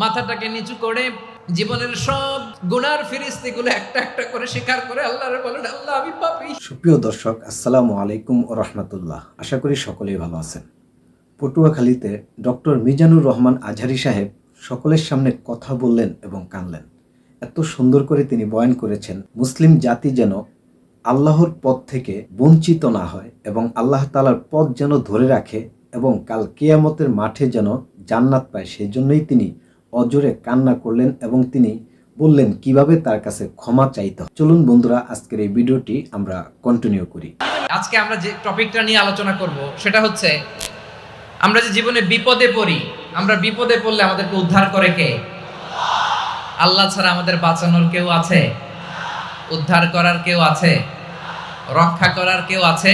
মাথাটাকে নিচু করে জীবনের সব গুনার ফিরিস্তিগুলো একটা একটা করে স্বীকার করে আল্লাহরে বলেন, আল্লাহ আমি পাপী। সুপ্রিয় দর্শক, আসসালামু আলাইকুম ও রহমতুল্লাহ। আশা করি সকলেই ভালো আছেন। পটুয়াখালীতে ডক্টর মিজানুর রহমান আজহারী সাহেব সকলের সামনে কথা বললেন এবং কাঁদলেন। এত সুন্দর করে তিনি বয়ান করেছেন, মুসলিম জাতি যেন আল্লাহর পথ থেকে বঞ্চিত না হয় এবং আল্লাহ তাআলার পথ যেন ধরে রাখে এবং কাল কিয়ামতের মাঠে যেন জান্নাত পায়। সেই জন্যই তিনি অজোরে কান্না করলেন এবং তিনি বললেন কিভাবে তার কাছে ক্ষমা চাইতে হয়। চলুন বন্ধুরা, আজকের এই ভিডিওটি আমরা কন্টিনিউ করি। আজকে আমরা যে টপিকটা নিয়ে আলোচনা করব সেটা হচ্ছে, আমরা যে জীবনে বিপদে পড়ি, আমরা বিপদে পড়লে আমাদেরকে উদ্ধার করে কে? আল্লাহ ছাড়া আমাদের বাঁচানোর কেউ আছে? উদ্ধার করার কেউ আছে? রক্ষা করার কেউ আছে?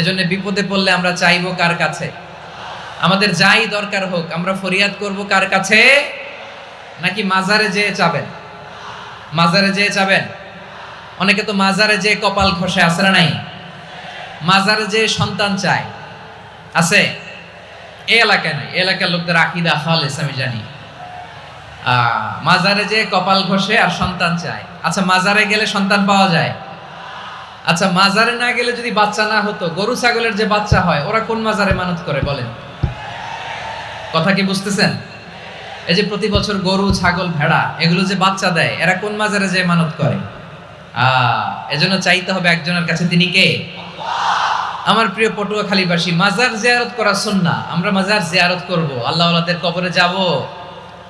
এজন্য বিপদে পড়লে আমরা চাইবো কার কাছে? আমাদের যাই দরকার হোক আমরা ফরিয়াদ করব কার কাছে? নাকি মাজারে যেয়ে চাবেন? মাজারে যেয়ে চাবেন। অনেকে তো মাজারে যেয়ে কপাল ঘষে, আছে না নাই? মাজারে যেয়ে সন্তান চায়, আছে? এই এলাকায় নাই, এই এলাকার লোকদের আকীদা খালেস আমি জানি। মাজারে যেয়ে কপাল ঘষে আর সন্তান চায়। আচ্ছা, মাজারে গেলে সন্তান পাওয়া যায়? আচ্ছা, মাজারে না গেলে যদি বাচ্চা না হতো, গরু ছাগলের যে বাচ্চা হয় ওরা কোন মাজারে মানত করে বলেন? কথা কি বুঝতেছেন? এই যে প্রতি বছর গরু ছাগল ভেড়া এগুলো যে বাচ্চা দেয়, এরা কোন মাজারে যে মানত করে? এজন্য চাইতে হবে একজনের কাছে, তিনি কে? আমার প্রিয় পটুয়াখালীবাসী, মাজার জিয়ারত করা সুন্নাহ। আমরা মাজার জিয়ারত করব, আল্লাহ ওয়ালাদের কবরে যাব,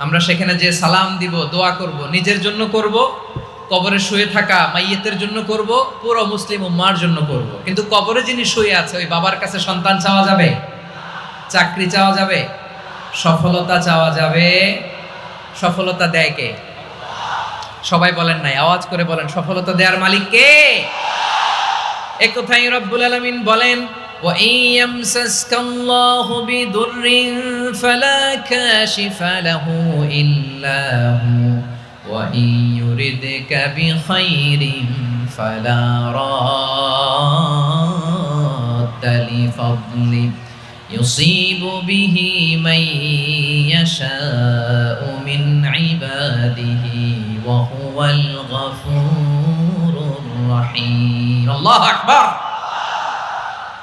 আমরা সেখানে যে সালাম দিব, দোয়া করব, নিজের জন্য করব, কবরে শুয়ে থাকা মাইয়েতের জন্য করব, পুরো মুসলিম উম্মার জন্য করব। কিন্তু কবরে যিনি শুয়ে আছে ওই বাবার কাছে সন্তান চাওয়া যাবে? চাকরি চাওয়া যাবে? সফলতা চাওয়া যাবে? সফলতা দেয় কে? সবাই বলেন নাই, আওয়াজ করে বলেন, সফলতা দেওয়ার মালিক কে? এক কথাই রব্বুল আলামিন বলেন, ওয়া ইয়ামসাসকাল্লাহু বিদুররিন ফালা কাশিফা লাহু ইল্লা হু ওয়া ইয়ুরিদকা বিখাইরিন ফালা রাদ্দা লিফাদলি يصيب به من يشاء من عباده وهو الغفور الرحيم الله أكبر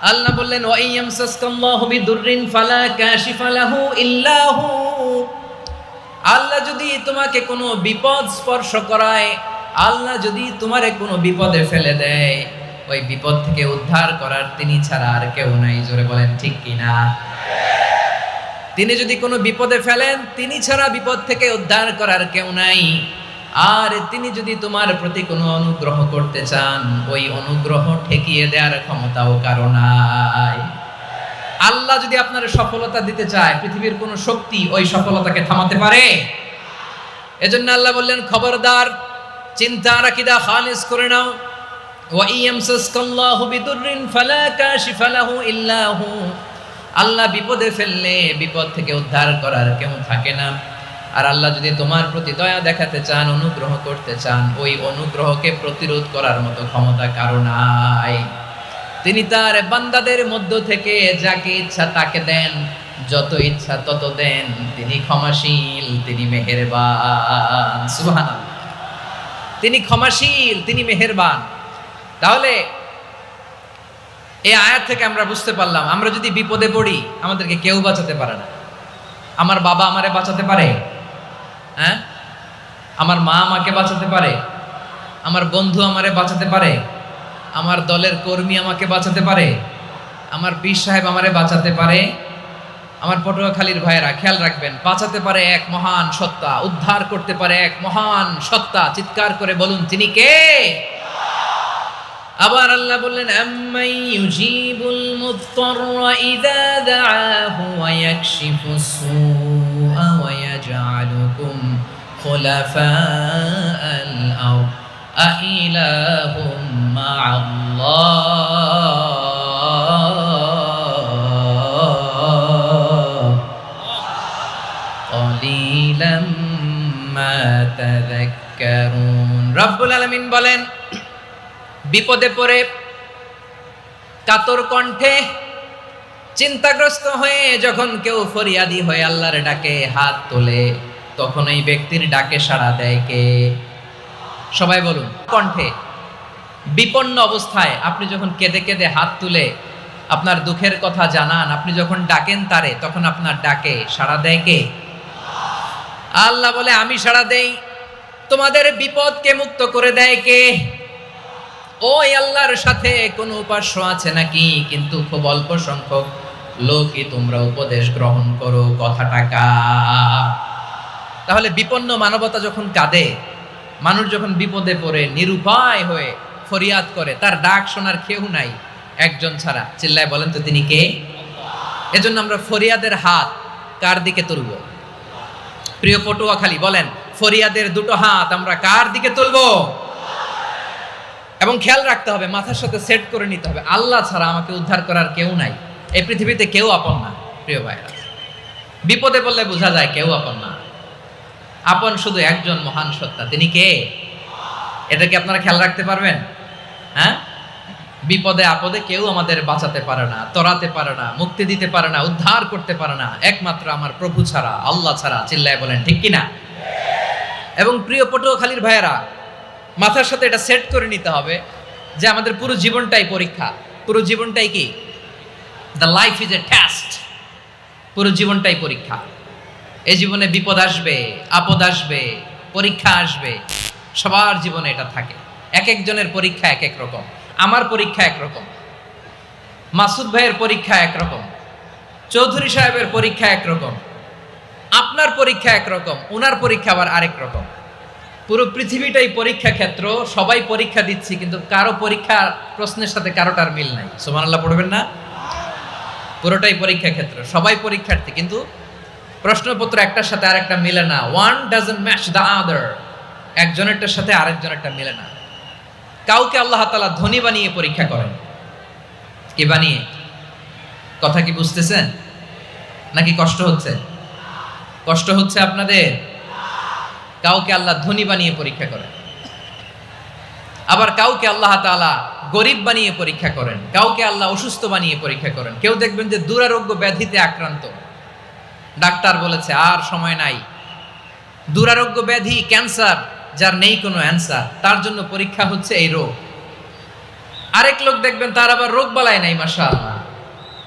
আল্লাহ বললেন, ওয়া ইয়ামসাসকাল্লাহু বিদুররিন ফালা কাশিফা লাহু ইল্লা হু। আল্লাহ যদি তোমাকে কোনো বিপদ স্পর্শ করায়, আল্লাহ যদি তোমারে কোনো বিপদে ফেলে দেয়, ওই বিপদ থেকে উদ্ধার করার তিনি ছাড়া আর কেউ নাই। জোরে বলেন ঠিক কিনা? তিনি যদি কোনো বিপদে ফেলেন, তিনি ছাড়া বিপদ থেকে উদ্ধার করার কেউ নাই। আর তিনি যদি তোমার প্রতি কোনো অনুগ্রহ করতে চান, ওই অনুগ্রহ ঠেকিয়ে দেওয়ার ক্ষমতাও কারো নাই। আল্লাহ যদি আপনার সফলতা দিতে চায়, পৃথিবীর কোনো শক্তি ওই সফলতাকে থামাতে পারে? এজন্য আল্লাহ বললেন, খবরদার, চিন্তার আকীদা খালিস করে নাও। ওয়া ইয়ামসাসকাল্লাহু বিদুররিন ফালা কাশিফা লাহু ইল্লা হু। আল্লাহ বিপদে ফেললে বিপদ থেকে উদ্ধার করার কেউ থাকে না। আর আল্লাহ যদি তোমার প্রতি দয়া দেখাতে চান, অনুগ্রহ করতে চান, ওই অনুগ্রহকে প্রতিরোধ করার মতো ক্ষমতা কারো নাই। তিনি তার বান্দাদের মধ্য থেকে যাকে ইচ্ছা তাকে দেন, যত ইচ্ছা তত দেন। তিনি ক্ষমাশীল, তিনি মেহেরবান। সুবহানাল্লাহ। তিনি ক্ষমাশীল, তিনি মেহেরবান। তাহলে এই আয়াত থেকে আমরা বুঝতে পারলাম, আমরা যদি বিপদে পড়ি আমাদেরকে কেউ বাঁচাতে পারে না। আমার বাবা আমারে বাঁচাতে পারে? হ্যাঁ? আমার মা আমাকে বাঁচাতে পারে? আমার বন্ধু আমারে বাঁচাতে পারে? আমার দলের কর্মী আমাকে বাঁচাতে পারে? আমার পীর সাহেব আমারে বাঁচাতে পারে? আমার পটুয়াখালীর ভাইয়েরা খেয়াল রাখবেন, বাঁচাতে পারে এক মহান সত্তা, উদ্ধার করতে পারে এক মহান সত্তা। চিৎকার করে বলুন, তিনি কে? আবার আল্লাহ বললেন, আম্মাই ইউজিবুল মুত্তাররা ইযা দাআহু ওয়া ইয়াকশিফুস সুআ ওয়া ইয়াজআলুকুম খুলাফাআল আরদ আইলাহুম মা'আল্লাহ ক্বালিলাম মা তাযাক্কারুন। রব্বুল আলামিন বলেন, বিপদে পড়ে কাতর কণ্ঠে চিন্তাগ্রস্ত হয়ে যখন কেউ ফরিয়াদি হয়ে আল্লাহর ডাকে হাত তোলে, তখন ওই ব্যক্তির ডাকে সাড়া দেয় কে? সবাই বলুন কণ্ঠে। বিপন্ন অবস্থায় আপনি যখন কেঁদে কেঁদে হাত তুলে আপনার দুঃখের কথা জানান, আপনি যখন ডাকেন তারে, তখন আপনার ডাকে সাড়া দেয় কে? আল্লাহ বলে আমি সাড়া দেই। তোমাদের বিপদকে মুক্ত করে দেয় কে? ওই আল্লাহর সাথে কোনো উপাস্য আছে নাকি? কিন্তু খুব অল্প সংখ্যক লোকই তোমরা উপদেশ গ্রহণ করো। কথাটা কার? তাহলে বিপন্ন মানবতা যখন কাঁদে, মানুষ যখন বিপদে পড়ে নিরুপায় হয়ে ফরিয়াদ করে, তার ডাক শোনার কেউ নাই একজন ছাড়া। চিল্লায় বলেন তো তিনি কে? এজন্য আমরা ফরিয়াদের হাত কার দিকে তুলব? প্রিয় পটুয়াখালী বলেন, ফরিয়াদের দুটো হাত আমরা কার দিকে তুলব? এবং খেয়াল রাখতে হবে, মাথার সাথে সেট করে নিতে হবে, আল্লাহ ছাড়া আমাকে উদ্ধার করার কেউ নাই। এই পৃথিবীতে কেউ আপন না। প্রিয় ভাইরা, বিপদে পড়লে বোঝা যায় কেউ আপন না। আপন শুধু একজন মহান সত্তা, তিনি কে? এটা কি আপনারা খেয়াল রাখতে পারবেন? হ্যাঁ, বিপদে আপদে কেউ আমাদের বাঁচাতে পারে না, তরাতে পারে না, মুক্তি দিতে পারে না, উদ্ধার করতে পারে না, একমাত্র আমার প্রভু ছাড়া, আল্লাহ ছাড়া। চিল্লায় বলেন ঠিক কিনা? এবং প্রিয় পটুয়াখালীর ভাইয়েরা, মাথার সাথে এটা সেট করে নিতে হবে যে আমাদের পুরো জীবনটাই পরীক্ষা। পুরো জীবনটাই কি? The life is a test. পুরো জীবনটাই পরীক্ষা। এই জীবনে বিপদ আসবে, আপদ আসবে, পরীক্ষা আসবে, সবার জীবনে এটা থাকে। এক একজনের পরীক্ষা এক এক রকম। আমার পরীক্ষা একরকম, মাসুদ ভাইয়ের পরীক্ষা একরকম, চৌধুরী সাহেবের পরীক্ষা একরকম, আপনার পরীক্ষা একরকম, উনার পরীক্ষা আবার আরেক রকম। পুরো পৃথিবীটাই পরীক্ষা ক্ষেত্র, সবাই পরীক্ষা দিচ্ছি, কিন্তু কারো পরীক্ষা প্রশ্নের সাথে কারোটার মিল নাই। সুবহানাল্লাহ পড়বেন না? পুরোটাই পরীক্ষা ক্ষেত্র, সবাই পরীক্ষার্থী, কিন্তু প্রশ্নপত্র একটার সাথে আরেকটা মিলে না। One doesn't match the other. একজনেরটার সাথে আরেকজনেরটা মিলে না। কাউকে আল্লাহ তাআলা ধনী বানিয়ে পরীক্ষা করেন। কি বানিয়ে? কথা কি বুঝতেছেন নাকি কষ্ট হচ্ছে? কষ্ট হচ্ছে আপনাদের? কাউকে আল্লাহ ধনী বানিয়ে পরীক্ষা করেন, আবার কাউকে আল্লাহ তাআলা গরিব বানিয়ে পরীক্ষা করেন, কাউকে আল্লাহ অসুস্থ বানিয়ে পরীক্ষা করেন। কেউ দেখবেন যে দুরারোগ্য ব্যাধিতে আক্রান্ত, ডাক্তার বলেছে আর সময় নাই, দুরারোগ্য ব্যাধি, ক্যান্সার, যার নেই কোনো অ্যান্সার, তার জন্য পরীক্ষা হচ্ছে এই রোগ। আরেক লোক দেখবেন তার আবার রোগ বালাই নাই, মাশাআল্লাহ,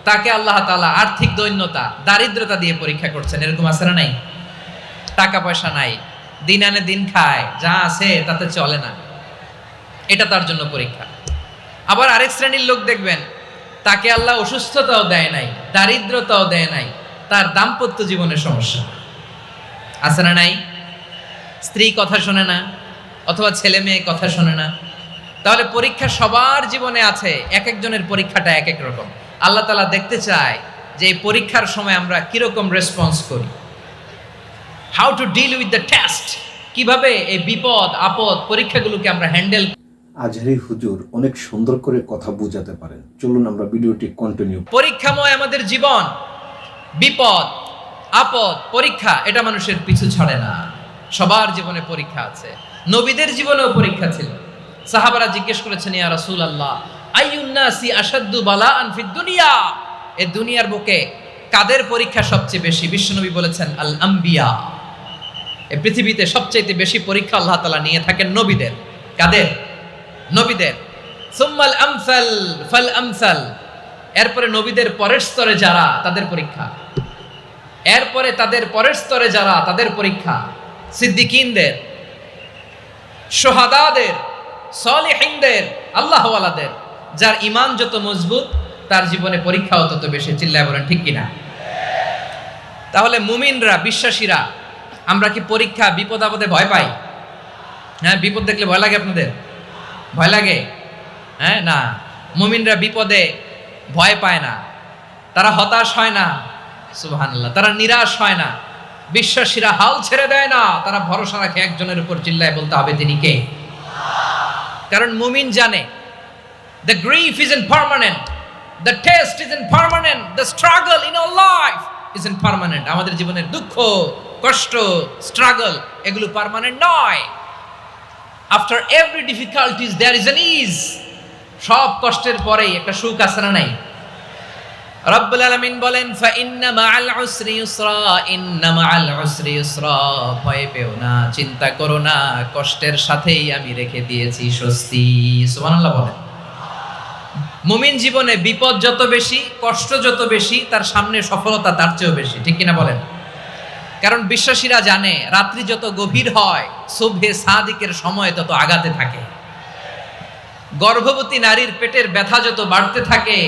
তাকে আল্লাহ তাআলা আর্থিক দৈন্যতা, দারিদ্রতা দিয়ে পরীক্ষা করছেন। এরকম আছে না নাই? টাকা পয়সা নাই, দিন আনে দিন খায়, যা আছে তাতে চলে না, এটা তার জন্য পরীক্ষা। আবার আরেক শ্রেণীর লোক দেখবেন তাকে আল্লাহ অসুস্থতাও দেয় নাই, দারিদ্রতাও দেয় নাই, তার দাম্পত্য জীবনের সমস্যা আছে না নাই? স্ত্রী কথা শোনে না, অথবা ছেলে মেয়ে কথা শোনে না। তাহলে পরীক্ষা সবার জীবনে আছে, এক একজনের পরীক্ষাটা এক এক রকম। আল্লাহ তাআলা দেখতে চায় যে এই পরীক্ষার সময় আমরা কিরকম রেসপন্স করি, how to deal with the test, কিভাবে এই বিপদ আপদ পরীক্ষাগুলোকে আমরা হ্যান্ডেল। আজহারী হুজুর অনেক সুন্দর করে কথা বুঝাতে পারেন। চলুন আমরা ভিডিওটি কন্টিনিউ। পরীক্ষাময় আমাদের জীবন, বিপদ আপদ পরীক্ষা, এটা মানুষের পিছু ছাড়ে না। সবার জীবনে পরীক্ষা আছে, নবীদের জীবনেও পরীক্ষা ছিল। সাহাবারা জিজ্ঞেস করেছেন, ইয়া রাসূলুল্লাহ, আইয়ুন নাসি আশাদ্দু বালাআন ফিদ দুনিয়া, এই দুনিয়ার বুকে কাদের পরীক্ষা সবচেয়ে বেশি? বিশ্বনবী বলেছেন, আল আম্বিয়া। এই পৃথিবীতে সবচেয়ে বেশি পরীক্ষা আল্লাহ তাআলা নিয়ে থাকেন নবীদের। কাদের? নবীদের। সুম্মাল আমসাল ফাল আমসাল, এরপরে নবীদের পরের স্তরে যারা, তাদের পরীক্ষা। এরপরে তাদের পরের স্তরে যারা, তাদের পরীক্ষা। সিদ্দিকিনদের, শোহাদাদের, সলিহিনদের, আল্লাহওয়ালাদের। যার ঈমান যত মজবুত, তার জীবনে পরীক্ষাও তত বেশি। চিল্লায় বলেন ঠিক কিনা? তাহলে মুমিনরা, বিশ্বাসীরা, আমরা কি পরীক্ষা বিপদ আপদে ভয় পাই? হ্যাঁ, বিপদ দেখলে ভয় লাগে আপনাদের? ভয় লাগে? হ্যাঁ, না, মুমিনরা বিপদে ভয় পায় না, তারা হতাশ হয় না, সুবহানাল্লাহ, তারা নিরাশ হয় না। বিশ্বাসীরা হাল ছেড়ে দেয় না, তারা ভরসা রাখে একজনের উপর। চিল্লায় বলতে হবে তিনি কে? কারণ মুমিন জানে the grief isn't permanent, the test isn't permanent, the struggle in our life isn't permanent. আমাদের জীবনের দুঃখ, কষ্ট, স্ট্রাগল, এগুলো পার্মানেন্ট নয়। After every difficulties there is an ease. সব কষ্টের পরেই একটা সুখ আছে না নাই? রব্বুল আলামিন বলেন ফাইন্না মাআল উসরি ইউসরা, ইন্না মাআল উসরি ইউসরা, ভয় পেও না, চিন্তা করো না, কষ্টের সাথেই আমি রেখে দিয়েছি স্বস্তি। সুবহানাল্লাহ বলেন। মুমিন জীবনে বিপদ যত বেশি, কষ্ট যত বেশি, তার সামনে সফলতা তার চেয়েও বেশি, ঠিক কিনা বলেন? কারণ বিশ্বাসীরা জানে রাত্রি যত গভীর হয় সুবহে সাদিকের সময় তত আগাতে থাকে। গর্ভবতী নারীর পেটের ব্যথা যত বাড়তে থাকে,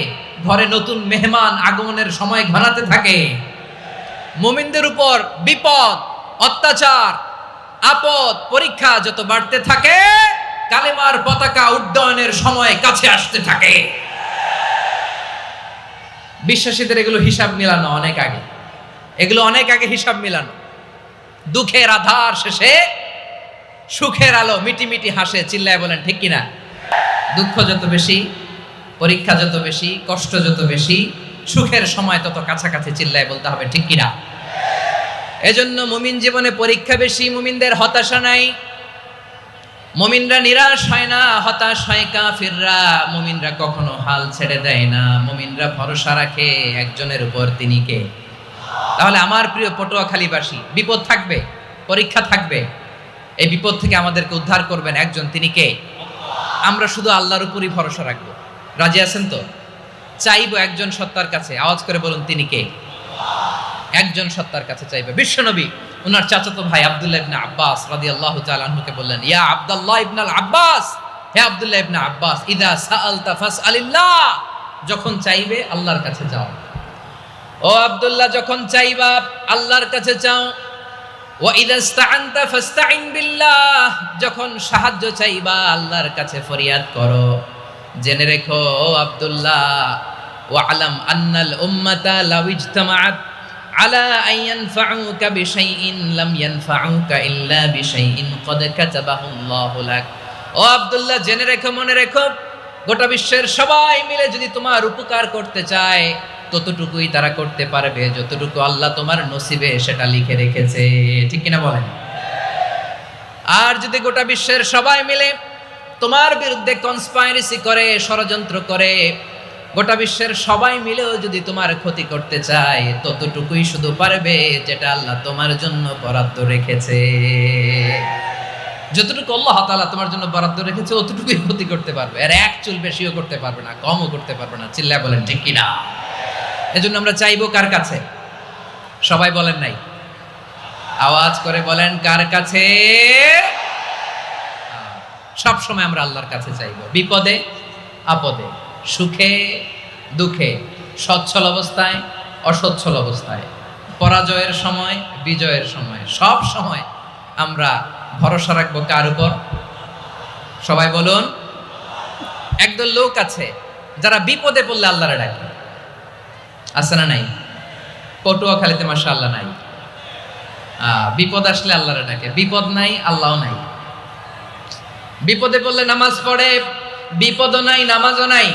ঘরে নতুন মেহমান আগমনের সময় ঘনাতে থাকে। মুমিনদের উপর বিপদ, অত্যাচার, আপদ, পরীক্ষা যত বাড়তে থাকে, কালেমার পতাকা উড্ডয়নের সময় কাছে আসতে থাকে। বিশ্বাসীদের এগুলো হিসাব মিলানো অনেক আগে, এগুলো অনেক আগে হিসাব মিলানো। দুঃখের আধার শেষে সুখের আলো মিটিমিটি হাসে, চিল্লায় বলেন ঠিক কিনা? দুঃখ যত বেশি, পরীক্ষা যত বেশি, কষ্ট যত বেশি, সুখের সময় তত কাছাকাছি, চিল্লায় বলতে হবে ঠিক কিনা? এজন্য মুমিন জীবনে পরীক্ষা বেশি, মুমিনদের হতাশা নাই, মুমিনরা নিরাশ হয় না, হতাশ হয় কাফিররা। মুমিনরা কখনো হাল ছেড়ে দেয় না, মুমিনরা ভরসা রাখে একজনের উপর, তিনি কে? তাহলে আমার প্রিয় পটুয়াখালীবাসী, বিপদ থাকবে, পরীক্ষা থাকবে, এই বিপদ থেকে আমাদেরকে উদ্ধার করবেন একজন, তিনি কে? আমরা শুধু আল্লাহর উপরই ভরসা রাখবো। রাজি আছেন তো? চাইবো একজন সত্তার কাছে, আওয়াজ করে বলুন তিনি কে? একজন সত্তার কাছে চাইবে। বিশ্বনবী ওনার চাচাতো ভাই আব্দুল্লাহ ইবনে আব্বাস রাদিয়াল্লাহু তাআলা আনহুকে বললেন, ইয়া আব্দুল্লাহ ইবনে আব্বাস, হে আব্দুল্লাহ ইবনে আব্বাস, ইদা সাআলতা ফাসআলিল্লাহ, যখন চাইবে আল্লাহর কাছে যাও। ও আব্দুল্লাহ, যখন চাইবা আল্লাহর কাছে চাও। ওয়া ইদা ইসতাআনতা ফাসতাইন বিল্লাহ, যখন সাহায্য চাইবা আল্লাহর কাছে ফরিয়াদ করো। জেনে রেখো ও আব্দুল্লাহ, ওয়া আলাম আন্নাল উম্মাতা লাউ ইজতামাআত আলা আন ইয়ানফাউকা বিশাইইন লাম ইয়ানফাউকা ইল্লা বিশাইইন ক্বাদ কাতাবাহু আল্লাহু লাক। ও আব্দুল্লাহ, জেনে রেখো, মনে রেখো, গোটা বিশ্বের সবাই মিলে যদি তোমার উপকার করতে চায় ততটুকুই তারা করতে পারবে যতটুকু আল্লাহ তোমার নসিবে সেটা লিখে রেখেছে, ঠিক কিনা বলেন? আর যদি গোটা বিশ্বের সবাই মিলে তোমার বিরুদ্ধে কনস্পাইরেসি করে, ষড়যন্ত্র করে, গোটা বিশ্বের সবাই মিলেও যদি তোমার ক্ষতি করতে চায় ততটুকুই শুধু পারবে যেটা আল্লাহ তোমার জন্য বরাদ্দ রেখেছে। যতটুকু আল্লাহ তাআলা তোমার জন্য বরাদ্দ রেখেছে অতটুকুই ক্ষতি করতে পারবে, আর এক চুল বেশিও করতে পারবে না, কমও করতে পারবে না, চিল্লায় বলেন ঠিক কিনা? এজন্য আমরা চাইবো কার কাছে? সবাই বলেন নাই, আওয়াজ করে বলেন কার কাছে? সব সময় আমরা আল্লাহর কাছে চাইবো, বিপদে আপদে, সুখে দুঃখে, সচ্ছল অবস্থায় অসচ্ছল অবস্থায়, পরাজয়ের সময় বিজয়ের সময়, সব সময় আমরা ভরসা রাখবো কার উপর? সবাই বলুন। একদল লোক আছে যারা বিপদে পড়লে আল্লাহরে ডাকে, আছে না নাই? পটুয়াখালীতে মাশাআল্লাহ নাই। বিপদ আসলে আল্লাহরে ডাকে, বিপদ নাই আল্লাহও নাই। বিপদে পড়লে নামাজ পড়ে, বিপদও নাই নামাজও নাই।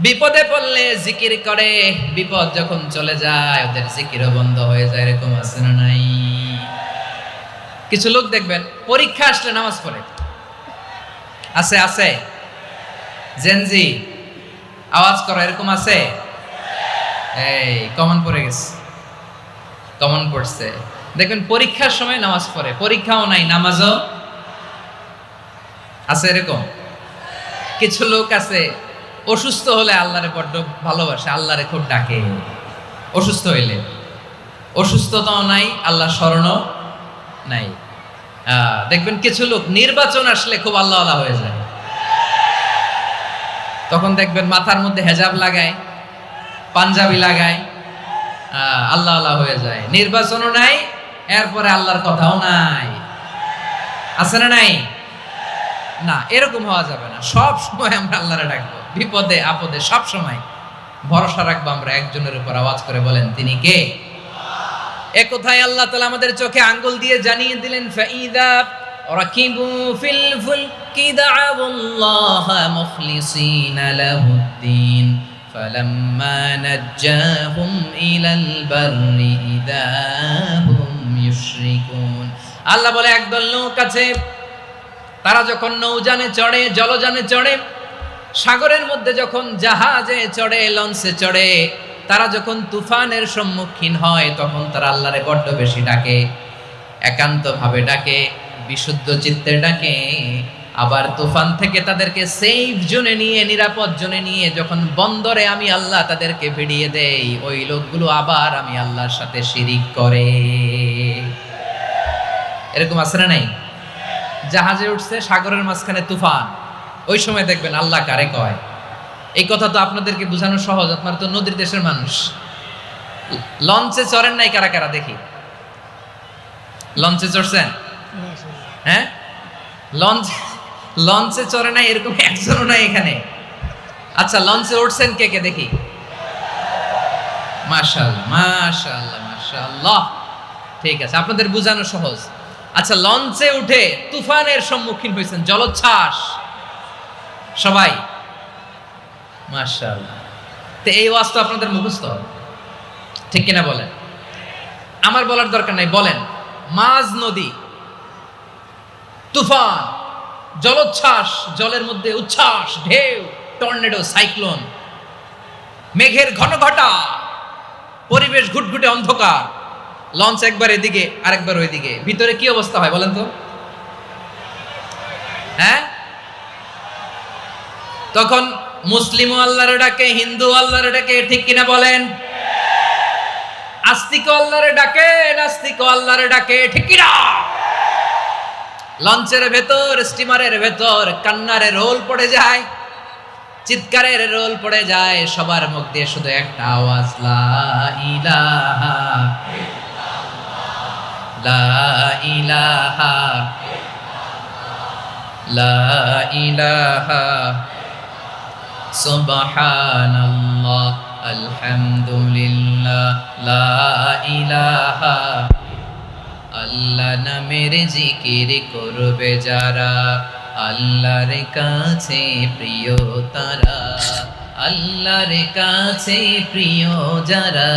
বিপদে পড়লে জিকির করে, বিপদ যখন চলে যায় ওদের জিকিরও বন্ধ হয়ে যায়, এরকম আছে না নাই? কিছু লোক দেখবেন পরীক্ষা আসলে নামাজ পড়ে, আছে আছে? জেনজি আওয়াজ করো, এরকম আছে? এই কমন পড়ে গেছে, কমন পড়ছে। দেখবেন পরীক্ষার সময় নামাজ পড়ে, পরীক্ষাও নাই নামাজও আছে, এরকম। কিছু লোক আছে অসুস্থ হলে আল্লাহরে বড্ড ভালোবাসে, আল্লাহরে খুব ডাকে। অসুস্থ হইলে অসুস্থতাও নাই, আল্লাহ স্মরণও নাই। দেখবেন কিছু লোক নির্বাচন আসলে খুব আল্লাহওয়ালা হয়ে যায়, তখন দেখবেন মাথার মধ্যে হেজাব লাগায়, পাঞ্জাবি লাগায়, আল্লাহওয়ালা হয়ে যায়। নির্বাচনও নাই, এরপরে আল্লাহর কথাও নাই, আছে না নাই? না, এরকম হওয়া যাবে না। সব সময় আমরা আল্লাহরে ডাকবো, বিপদে আপদে সব সময় ভরসা রাখবো আমরা একজনের উপর। আওয়াজ করে বলেন তিনি কে? এ কোথায় আল্লাহ তাআলা আমাদের চোখে আঙ্গুল দিয়ে জানিয়ে দিলেন, ফাইদা রাকিবু ফিল ফুলকি দা'আউল্লাহ মুখলিসিনা লাহুদ্দিন ফালাম্মা নাজ্জাহুম ইলাল বাররি ইযা হুম ইউশরিকুন। আল্লাহ বলে একদল লোক আছে, তারা যখন নৌযানে চড়ে, জলযানে চড়ে, সাগরের মধ্যে যখন জাহাজে চড়ে, লঞ্চে চড়ে, তারা যখন তুফানের সম্মুখীন হয় তখন তারা আল্লাহরে বড্ড বেশি ডাকে, একান্তভাবে ডাকে, বিশুদ্ধ চিত্তে ডাকে। আবার তুফান থেকে তাদেরকে সেফ জোনে নিয়ে, নিরাপদ জোনে নিয়ে যখন বন্দরে আমি আল্লাহ তাদেরকে ভিড়িয়ে দেই, ওই লোকগুলো আবার আমি আল্লাহর সাথে শিরিক করে। এরকম আছে না নাই? জাহাজে উঠছে, সাগরের মাঝখানে তুফান, ওই সময় দেখবেন আল্লাহ কারে কয়। এই কথা তো আপনাদেরকে বোঝানো সহজ, আপনারা তো নদীর দেশের মানুষ। লঞ্চে চড়েন নাই কারা কারা দেখি? লঞ্চে চড়ছেন? হ্যাঁ, লঞ্চে চড়ে নাই এরকম একজনও নাই এখানে। আচ্ছা, লঞ্চে উঠছেন কে কে দেখি? মাশাআল্লাহ, মাশাআল্লাহ, মাশাআল্লাহ। ঠিক আছে, আপনাদের বোঝানো সহজ। আচ্ছা, লঞ্চে উঠে তুফানের সম্মুখীন হয়েছেন, জলোচ্ছ্বাস, সবাই? মাশাআল্লাহ। তো এই ওয়াজ তো আপনাদের মুখস্থ, ঠিক কিনা বলেন? আমার বলার দরকার নাই, বলেন। মাঝ নদী, তুফান, জলোচ্ছ্বাস, জলের মধ্যে উচ্ছ্বাস, ঢেউ, টর্নেডো, সাইক্লোন, মেঘের ঘনঘটা, পরিবেশ ঘুটঘুটে অন্ধকার, লঞ্চ একবার এদিকে আরেকবার ওইদিকে, ভিতরে কি অবস্থা হয় বলেন তো? হ্যাঁ, তখন মুসলিম আল্লাহর ডাকে, হিন্দু আল্লাহর ডাকে, ঠিক কিনা বলেন? আস্তিক আল্লাহর ডাকে, নাস্তিক আল্লাহর ডাকে, ঠিক কিনা? লঞ্চের ভেতর, স্টিমারের ভেতর কান্নারে রোল পড়ে যায়, চিৎকারের রোল পড়ে যায়, সবার মুখ দিয়ে শুধু একটা আওয়াজ, লা ইলাহা ইল্লাল্লাহ, লা ইলাহা ইল্লাল্লাহ, লা ইলাহা সুবহানাল্লাহ, আলহামদুলিল্লাহ, লা ইলাহা। আল্লাহ নামের জিকির করবে যারা, আল্লাহর কাছে প্রিয় তারা, আল্লাহর কাছে প্রিয় যারা,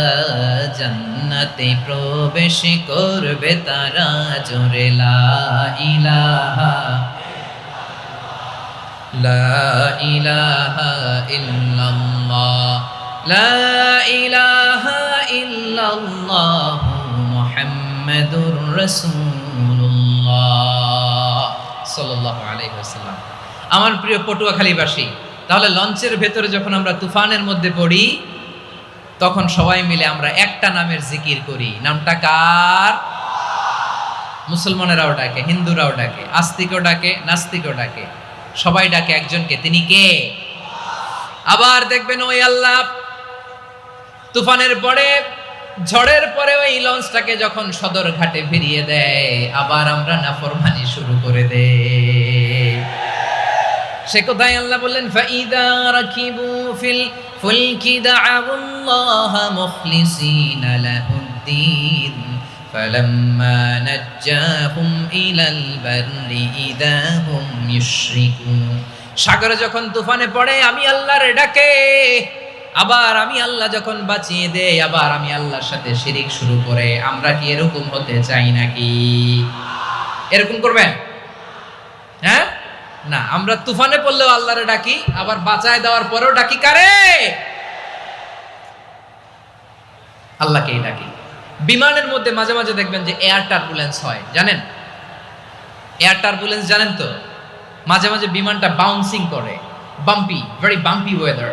জান্নাতে প্রবেশ করবে তারা, জোরে লা ইলাহা, লা ইলাহা ইল্লাল্লাহ, লা ইলাহা ইল্লাল্লাহ, মুহাম্মাদুর রাসূলুল্লাহ সাল্লাল্লাহু আলাইহি ওয়াসাল্লাম। আমার প্রিয় পটুয়াখালীবাসী, তাহলে লঞ্চের ভেতরে যখন আমরা তুফানের মধ্যে পড়ি, তখন সবাই মিলে আমরা একটা নামের জিকির করি। নামটা কার? মুসলমানেরাও ডাকে, হিন্দুরাও ডাকে, আস্তিকও ডাকে, নাস্তিকও ডাকে, সবাই ডাকে একজনকে, তিনি কে? আবার দেখবেন ওই আল্লাহ তুফানের পরে, ঝড়ের পরে ওই লঞ্চটাকে যখন সদর ঘাটে ফিরিয়ে দেয়, আবার আমরা নাফরমানি শুরু করে দেই। সে কোথায় আল্লাহ বললেন, ফাইদা রাকিবু ফিল ফুলকি দা'আউল্লাহ মুখলিসিনা লাহুদ্দিন ফালাম্মা নাজ্জাহুম ইলাল বাররি ইযা হুম ইউশরিকুন। সাগরে যখন তুফানে পড়ে আমি আল্লাহর ডাকে, আবার আমি আল্লাহ যখন বাঁচিয়ে দেই, আবার আমি আল্লাহর সাথে শিরিক শুরু করে। আমরা কি এরকম হতে চাই নাকি? এরকম করবেন? হ্যাঁ না, আমরা তুফানে পড়লেও আল্লাহরে ডাকি, আবার বাঁচায় দেওয়ার পরেও ডাকি কারে? আল্লাহকেই ডাকি। বিমানের মধ্যে মাঝে মাঝে দেখবেন যে এয়ার টার্বুলেন্স হয়, জানেন? এয়ার টার্বুলেন্স জানেন তো? মাঝে মাঝে বিমানটা বাউন্সিং করে, বাম্পি, ভেরি বাম্পি ওয়েদার।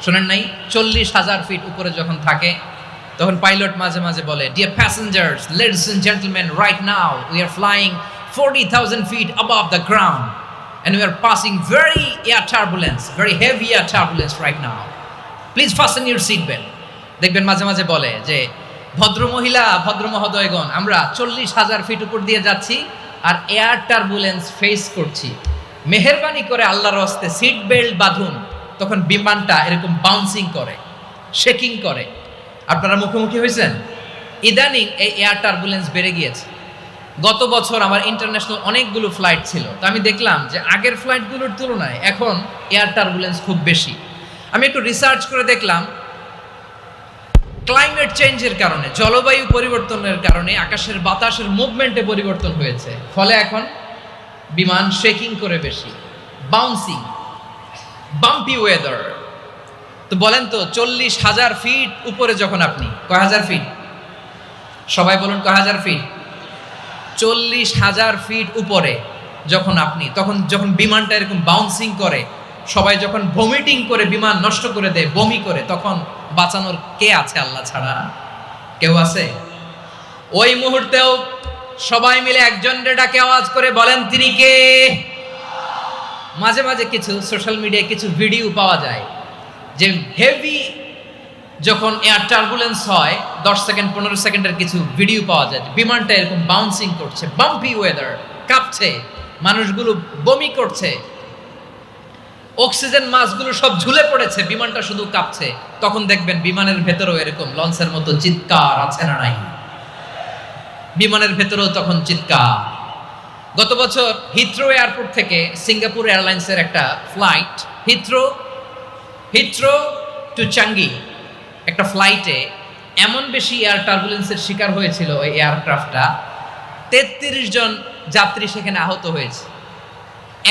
শোনেন নাই? 40,000 ফিট উপরে যখন থাকে, তখন পাইলট মাঝে মাঝে বলে, dear passengers, ladies and gentleman, right now we are flying 40,000 feet above the ground and we are passing very air turbulence, very heavy air turbulence right now. Please fasten your seat belt. দেখবেন মাঝে মাঝে বলে যে, ভদ্র মহিলা, ভদ্র মহোদয়গণ, আমরা 40,000 ফিট উপর দিয়ে যাচ্ছি আর এয়ার টার্বুলেন্স ফেস করছি, মেহেরবানি করে আল্লাহর হস্তে সিট বেল্ট বাঁধুন। তখন বিমানটা এরকম বাউন্সিং করে, শেকিং করে। আপনারা মুখোমুখি হয়েছেন? ইদানিং এই এয়ার টার্বুলেন্স বেড়ে গিয়েছে। গত বছর আমার ইন্টারন্যাশনাল অনেকগুলো ফ্লাইট ছিল, তো আমি দেখলাম যে আগের ফ্লাইটগুলোর তুলনায় এখন এয়ার টার্বুলেন্স খুব বেশি। আমি একটু রিসার্চ করে দেখলাম, ক্লাইমেট চেঞ্জের কারণে, জলবায়ু পরিবর্তনের কারণে আকাশের বাতাসের মুভমেন্টে পরিবর্তন হয়েছে, ফলে এখন বিমান শেকিং করে বেশি, বাউন্সিং। Bumpy weather. তো বলেন তো 40,000 ফিট উপরে যখন আপনি, কয় হাজার ফিট, সবাই বলুন কয় হাজার ফিট, 40,000 ফিট উপরে যখন আপনি, তখন যখন বিমানটা এরকম বাউন্সিং করে, সবাই যখন ভমিটিং করে বিমান নষ্ট করে দেয়, বমি করে, তখন বাঁচানোর কে আছে আল্লাহ ছাড়া? কেউ আছে? ওই মুহূর্তেও সবাই মিলে একজনকে ডাকে আওয়াজ করে বলেন তিনি কে? মাঝে মাঝে কিছু সোশ্যাল মিডিয়ায় কিছু ভিডিও পাওয়া যায় যে হেভি যখন এয়ার টার্বুলেন্স হয় 10 সেকেন্ড 15 সেকেন্ডের কিছু ভিডিও পাওয়া যায়, বিমানটা এরকম বাউন্সিং করছে, বাম্পি ওয়েদার, কাঁপছে, মানুষগুলো বমি করছে, অক্সিজেন মাস্কগুলো সব ঝুলে পড়েছে, বিমানটা শুধু কাঁপছে। তখন দেখবেন বিমানের ভেতরেও এরকম লঞ্চের মতো চিৎকার আছে না নাই? বিমানের ভেতরেও তখন চিৎকার। গত বছর হিথ্রো এয়ারপোর্ট থেকে সিঙ্গাপুর এয়ারলাইন্সের একটা ফ্লাইট, হিথ্রো টু চাঙ্গি, একটা ফ্লাইটে এমন বেশি এয়ার টার্বুলেন্সের শিকার হয়েছিল ওই এয়ারক্রাফটটা, 33 জন যাত্রী সেখানে আহত হয়েছে,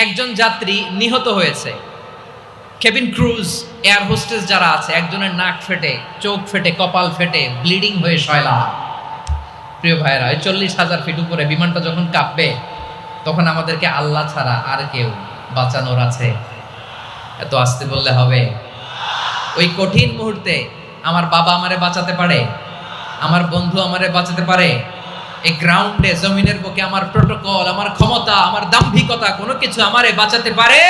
একজন যাত্রী নিহত হয়েছে। কেবিন ক্রুজ, এয়ার হোস্টেস যারা আছে, একজনের নাক ফেটে, চোখ ফেটে, কপাল ফেটে, ব্লিডিং হয়ে শয়লা। প্রিয় ভাইরা, 40,000 ফিট উপরে বিমানটা যখন কাঁপবে, তখন আমাদেরকে আল্লাহ ছাড়া আর কেউ বাঁচানোর আছে? এত আসতে বললে হবে? ওই কঠিন মুহূর্তে আমার বাবা আমারে বাঁচাতে পারে, আমার বন্ধু আমারে বাঁচাতে পারে। এই গ্রাউন্ডে, জমিনের বুকে আমার প্রোটোকল, আমার ক্ষমতা, আমার দাম্ভিকতা, কোনো কিছু আমারে বাঁচাতে পারে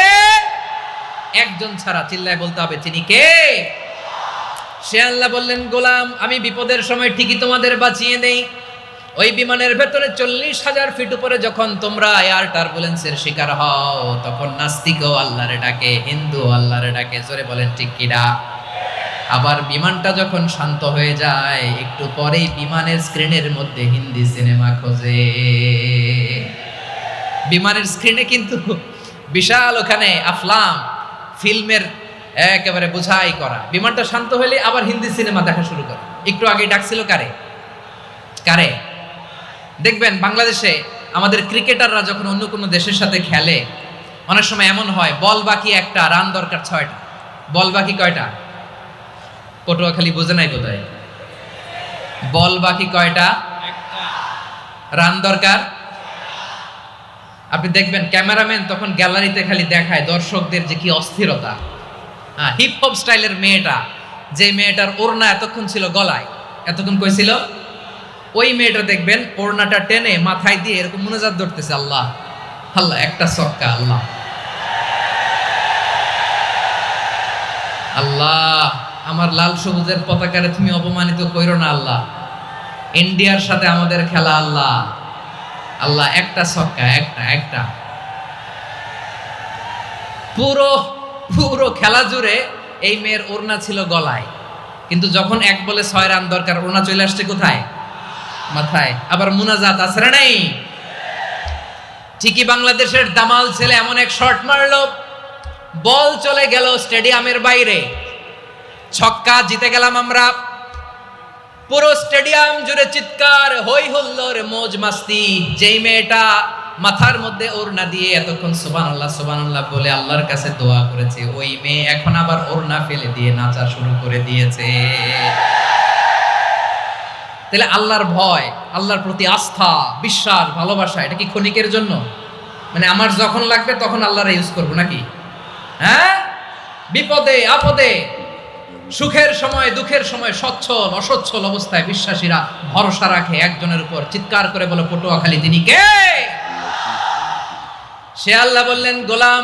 একজন ছাড়া। চিল্লায় বলতে হবে তিনি কে? সে আল্লাহ বললেন, গোলাম আমি বিপদের সময় ঠিকই তোমাদের বাঁচিয়ে দেই। ওই বিমানের ভেতরে 40,000 ফিট উপরে যখন তোমরা এয়ার টার্বুলেন্সের শিকার হও, তখন নাস্তিকও আল্লাহরে ডাকে, হিন্দু আল্লাহরে ডাকে। জোরে বলেন ঠিক কিনা? আবার বিমানটা যখন শান্ত হয়ে যায়, একটু পরেই বিমানের স্ক্রিনের মধ্যে হিন্দি সিনেমা খোঁজে। বিমানের স্ক্রিনে কিন্তু বিশাল ওখানে আফলাম ফিল্মের একেবারে বোঝাই করা। বিমানটা শান্ত হলে আবার হিন্দি সিনেমা দেখা শুরু করে। একটু আগে ডাকছিল কারে? কারে? দেখবেন বাংলাদেশে আমাদের ক্রিকেটাররা যখন অন্য কোনো দেশের সাথে খেলে, অনেক সময় এমন হয় বল বাকি একটা, রান দরকার 6টা। বল বাকি কয়টা? পটুয়াখালী বোঝে নাই বোধহয়। বল বাকি কয়টা? রান দরকার। আপনি দেখবেন ক্যামেরাম্যান তখন গ্যালারিতে খালি দেখায় দর্শকদের যে কি অস্থিরতা। হিপ হপ স্টাইলের মেয়েটা, যে মেয়েটার ওড়না এতক্ষণ ছিল গলায়, এতক্ষণ কই ছিল, ওই মেয়েটা দেখবেন ওড়নাটা টেনে মাথায় দিয়ে এরকম মুনাজাত ধরতেছে, আল্লাহ আল্লাহ, একটা সক্কা, আল্লাহ আল্লাহ, আমার লাল সবুজের পতাকারে তুমি অপমানিত কইরো না আল্লাহ, ইন্ডিয়ার সাথে আমাদের খেলা, আল্লাহ আল্লাহ, একটা ছক্কা, একটা। পুরো পুরো খেলা জুড়ে এই মেয়ের ওড়না ছিল গলায়, কিন্তু যখন 1 বলে 6 রান দরকার, ওড়না চলে আসছে কোথায়? মাথায়। আবার মুনাজাত আছে না নাই? ঠিকই বাংলাদেশের দামাল ছেলে এমন এক শট মারলো, বল চলে গেল স্টেডিয়ামের বাইরে, ছক্কা, জিতে গেলাম আমরা। পুরো স্টেডিয়াম জুড়ে চিৎকার, হই হুল্লোড়, মৌজ মাস্তি। যেই মেয়েটা মাথার মধ্যে ওড়না দিয়ে এতক্ষণ সুবহানাল্লাহ সুবহানাল্লাহ বলে আল্লাহর কাছে দোয়া করেছে, ওই মেয়ে এখন আবার ওড়না ফেলে দিয়ে নাচা শুরু করে দিয়েছে। তাহলে আল্লাহর ভয়, আল্লাহর প্রতি আস্থা, বিশ্বাস, ভালোবাসা, এটা কি ক্ষণিকের জন্য? মানে আমার যখন লাগবে তখন আল্লাহর ইউজ করবো নাকি? হ্যাঁ, বিপদে আপদে, সুখের সময় দুঃখের সময়, সচ্ছল অসচ্ছল অবস্থায় বিশ্বাসীরা ভরসা রাখে একজনের উপর। চিৎকার করে বলে পটুয়াখালী তিনি কে? সে আল্লাহ বললেন, গোলাম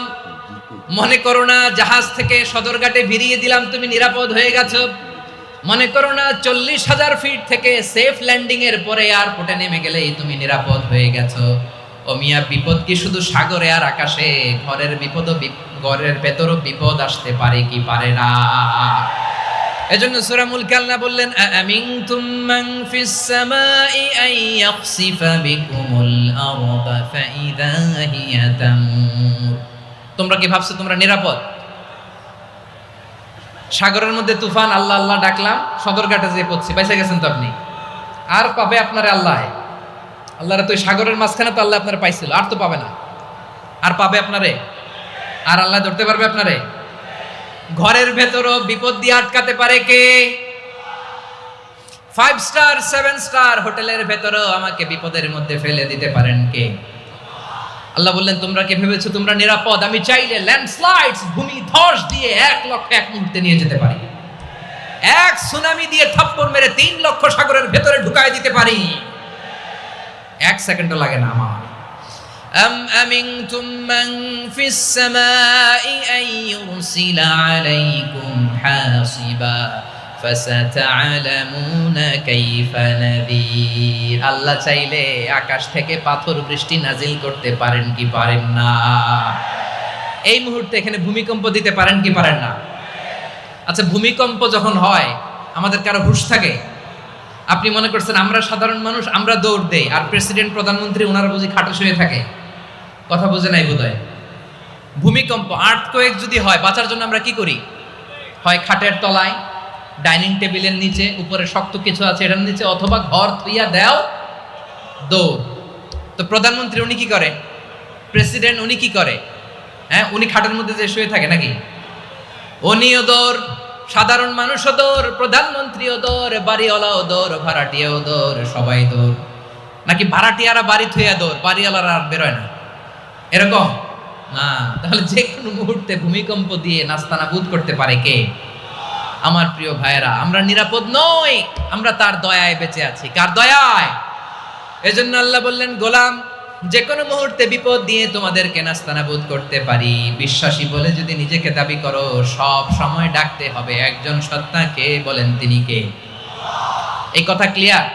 মনে করো না জাহাজ থেকে সদরঘাটে ভিড়িয়ে দিলাম, তুমি নিরাপদ হয়ে গেছো। মনে করো না 40,000 ফিট থেকে সেফ ল্যান্ডিং এর পরে এয়ারপোর্টে নেমে গেলেই তুমি নিরাপদ হয়ে গেছো। ও মিয়া, বিপদ কি শুধু সাগরে আর আকাশে? ঘরের ভেতরও বিপদ আসতে পারে কি পারে না? এজন্য সূরা মুলক আল্লাহ বললেন, আমিনতুম মান ফিস সামাই আন ইয়াখসিফা বিকুমুল আরদা ফাইযা হিয়া তামুর। তোমরা কি ভাবছো তোমরা নিরাপদ? সাগরের মধ্যে তুফান, আল্লাহ আল্লাহ ডাকলাম, সদরঘাটে যেয়ে পড়ছি, বাইসে গেছেন তো আপনি। আর পাবে আপনারে আল্লাহ? আল্লাহরে তো সাগরের মাঝখানে তো আল্লাহ আপনারে পাইছিল, আর তো পাবে না। আর পাবে আপনারে? আর আল্লাহ ধরতে পারবে আপনারে? ঘরের ভেতরও বিপদ দিয়ে আটকাতে পারে কে? 5 স্টার 7 স্টার হোটেলের ভেতরও আমাকে বিপদের মধ্যে ফেলে দিতে পারেন কে? আল্লাহ বললেন, তোমরা কি ভেবেছো তোমরা নিরাপদ? আমি চাইলে ল্যান্ডস্লাইডস, ভূমি ধস দিয়ে 1 লক্ষ এক মুহূর্তে নিয়ে যেতে পারি। এক সুনামি দিয়ে থাপ্পড় মেরে 3 লক্ষ সাগরের ভেতরে ঢুকায় দিতে পারি। 1 সেকেন্ডও লাগে না আমার। أم أمنتم من في السماء أن يرسل عليكم حاصبا فستعلمون كيف نذير। আল্লাহ চাইলে আকাশ থেকে পাথর বৃষ্টি নাজিল করতে পারেন কি পারেন না? এই মুহূর্তে এখানে ভূমিকম্প দিতে পারেন কি পারেন না? আচ্ছা, ভূমিকম্প যখন হয় আমাদের কারো হুঁশ থাকে? আপনি মনে করছেন আমরা সাধারণ মানুষ, আমরা দৌড় দেই, আর প্রেসিডেন্ট প্রধানমন্ত্রী ওনারা বুঝি খাটো শুয়ে থাকে? কথা বোঝে নাই বোধহয়। ভূমিকম্প, আর্থকোয়েক যদি হয়, বাঁচার জন্য আমরা কি করি? হয় খাটের তলায়, ডাইনিং টেবিলের নিচে, উপরে শক্ত কিছু আছে এটার নিচে, অথবা ঘর থুইয়া দেও দৌড়। তো প্রধানমন্ত্রী উনি কি করে? প্রেসিডেন্ট উনি কি করে? হ্যাঁ, উনি খাটের মধ্যে যে শুয়ে থাকে নাকি? উনিও দৌড়, সাধারণ মানুষও দৌড়, প্রধানমন্ত্রীও দৌড়, বাড়িওয়ালাও দৌড়, ভাড়াটিয়াও দৌড়, সবাই দৌড়। নাকি ভাড়াটিয়ারা বাড়ি থুইয়া দৌড়, বাড়িওয়ালারা আর বেরোয় না? এরকম না। তাহলে যে কোনো মুহূর্তে ভূমিকম্প দিয়ে নাস্তানাবুদ করতে পারে কে? আমার প্রিয় ভাইয়েরা, আমরা নিরাপদ নই, আমরা তার দয়ায় বেঁচে আছি। কার দয়ায়? এজন্য আল্লাহ বললেন, গোলাম, যে কোনো মুহূর্তে বিপদ দিয়ে তোমাদেরকে নাস্তানাবুদ করতে পারি। বিশ্বাসী বলে যদি নিজেকে দাবি করো, সব সময় ডাকতে হবে একজন সত্তাকে। বলেন তিনি কে? এই কথা ক্লিয়ার?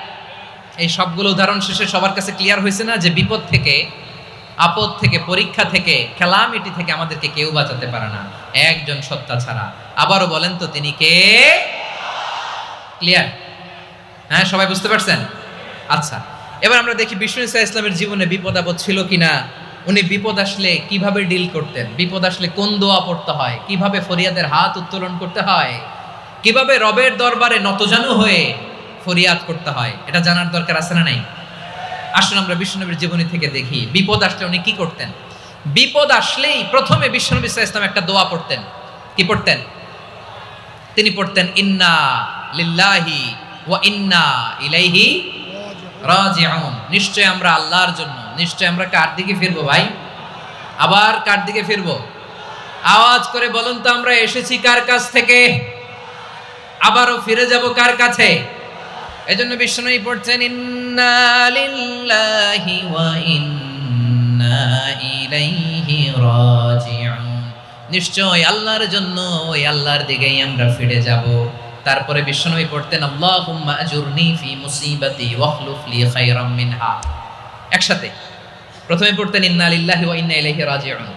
এই সবগুলো উদাহরণ শেষে সবার কাছে ক্লিয়ার হয়েছে না যে বিপদ থেকে, আপদ থেকে, পরীক্ষা থেকে, ক্যালামিটি থেকে আমাদেরকে কেউ বাঁচাতে পারে না একজন সত্তা ছাড়া। আবারও বলেন তো তিনি কে? ক্লিয়ার? হ্যাঁ, সবাই বুঝতে পারছেন? আচ্ছা, এবার আমরা দেখি বিষ্ণু ইসা ইসলামের জীবনে বিপদ আপদ ছিল কিনা। উনি বিপদ আসলে কিভাবে ডিল করতেন, বিপদ আসলে কোন দোয়া পড়তে হয়, কিভাবে ফরিয়াদের হাত উত্তোলন করতে হয়, কিভাবে রবের দরবারে নতজানু হয়ে ফরিয়াদ করতে হয়, এটা জানার দরকার আছে না নাই? আসুন আমরা বিশ্বনবীর জীবনী থেকে দেখি বিপদ আসলে উনি কি করতেন। বিপদ আসলেই প্রথমে বিশ্বনবী সাল্লাল্লাহু আলাইহি ওয়াসাল্লাম একটা দোয়া পড়তেন। কি পড়তেন? তিনি পড়তেন, ইন্না লিল্লাহি ওয়া ইন্না ইলাইহি রাজিউন। নিশ্চয় আমরা আল্লাহর জন্য, নিশ্চয় আমরা কার দিকে ফিরবো ভাই? আবার কার দিকে ফিরবো? আওয়াজ করে বলুন তো, আমরা এসেছি কার কাছ থেকে, আবারও ফিরে যাব কার কাছে? এজন্য বিষ্ণুই পড়ছেন, ইন্না লিল্লাহি ওয়া ইন্না ইলাইহি রাজিউন। নিশ্চয় আল্লাহর জন্য, ওই আল্লাহর দিকেই আমরা ফিরে যাব। তারপরে বিষ্ণুই পড়তেন, আল্লাহুম্মা আজুরনি ফি মুসিবাতি ওয়াখলুফ লি খায়রাম মিনহা। একসাথে প্রথমে পড়তেন ইন্না লিল্লাহি ওয়া ইন্না ইলাইহি রাজিউন,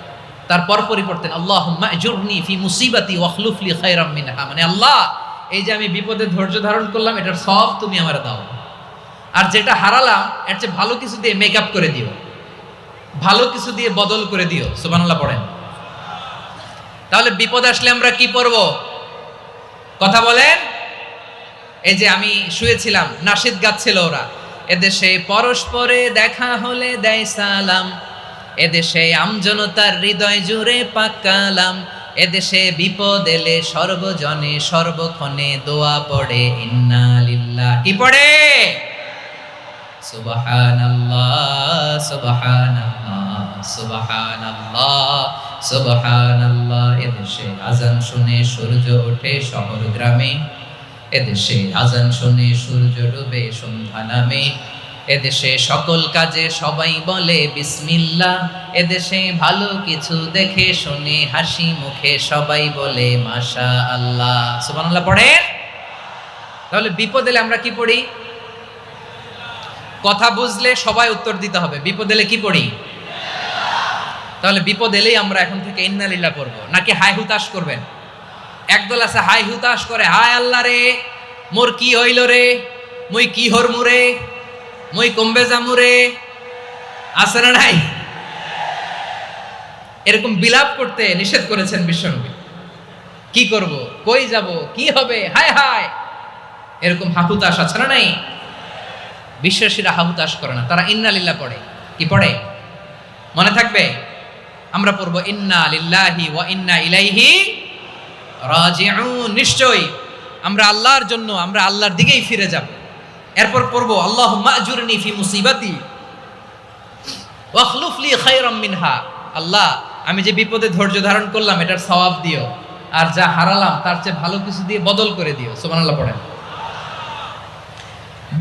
তারপর পড়তেন আল্লাহুম্মা আজুরনি ফি মুসিবাতি ওয়াখলুফ লি খায়রাম মিনহা। মানে আল্লাহ, এই যে আমি বিপদে ধৈর্য ধারণ করলাম, এটার সব তুমি আমার দাও, আর যেটা হারালাম এর চেয়ে ভালো কিছু দিয়ে মেকআপ করে দিও, ভালো কিছু দিয়ে বদল করে দিও। সুবহানাল্লাহ পড়েন। তাহলে বিপদ আসলে আমরা কি পড়ব? কথা বলেন। এই যে আমি শুয়েছিলাম, নাশিদ গাচ্ছিল ওরা, এদেশে পরস্পরে দেখা হলে দেয় সালাম, এদেশে আমজনতার হৃদয় জুড়ে পাকালাম, এদেশে বিপদ এলে সর্বজনে সর্বক্ষণে দোয়া পড়ে ইন্না লিল্লাহ। কি পড়ে? সুবহানাল্লাহ সুবহানাল্লাহ সুবহানাল্লাহ সুবহানাল্লাহ। এদেশে আজান শুনে সূর্য ওঠে শহর গ্রামে, এদেশে আজান শুনে সূর্য ডুবে সন্ধ্যা নামে, এদেশে সকল কাজে সবাই বলে বিসমিল্লাহ, এদেশে ভালো কিছু দেখে শুনে হাসি মুখে সবাই বলে মাশাআল্লাহ। সুবহানাল্লাহ পড়েন। তাহলে বিপদ এলে আমরা কি পড়ি? কথা বুঝলে সবাই উত্তর দিতে হবে। বিপদ এলে কি পড়ি? তাহলে বিপদ এলেই আমরা এখন থেকে ইন্না লিল্লাহ পড়ব, নাকি হাই হুতাশ করবেন? একদল আছে হাই হুতাশ করে, হায় আল্লাহ রে, মোর কি হইল রে, মুই কি হরমু রে, মুই কমবে যামু রে, আছে না নাই? এরকম বিলাপ করতে নিষেধ করেছেন বিশ্বনবী। কি করব, কই যাব, কি হবে, হায় হায়, এরকম হাহুতাশ আছে না নাই? বিশ্বাসীরা হাহুতাশ করে না, তারা ইন্না লিল্লাহ পড়ে। কি পড়ে মনে থাকবে? আমরা পড়বো ইন্না লিল্লাহি ওয়া ইন্না ইলাইহি রাজিউন, নিশ্চয়ই আমরা আল্লাহর জন্য, আমরা আল্লাহর দিকেই ফিরে যাব। এরপর পড়বো আল্লাহুম্মা আজুরনি ফি মুসিবাতি ওয়াখলুফ লি খায়রাম মিনহা। আল্লাহ, আমি যে বিপদে ধৈর্য ধারণ করলাম এটার সওয়াব দিও, আর যা হারালাম তার চেয়ে ভালো কিছু দিয়ে বদল করে দিও। সুবহানাল্লাহ পড়েন।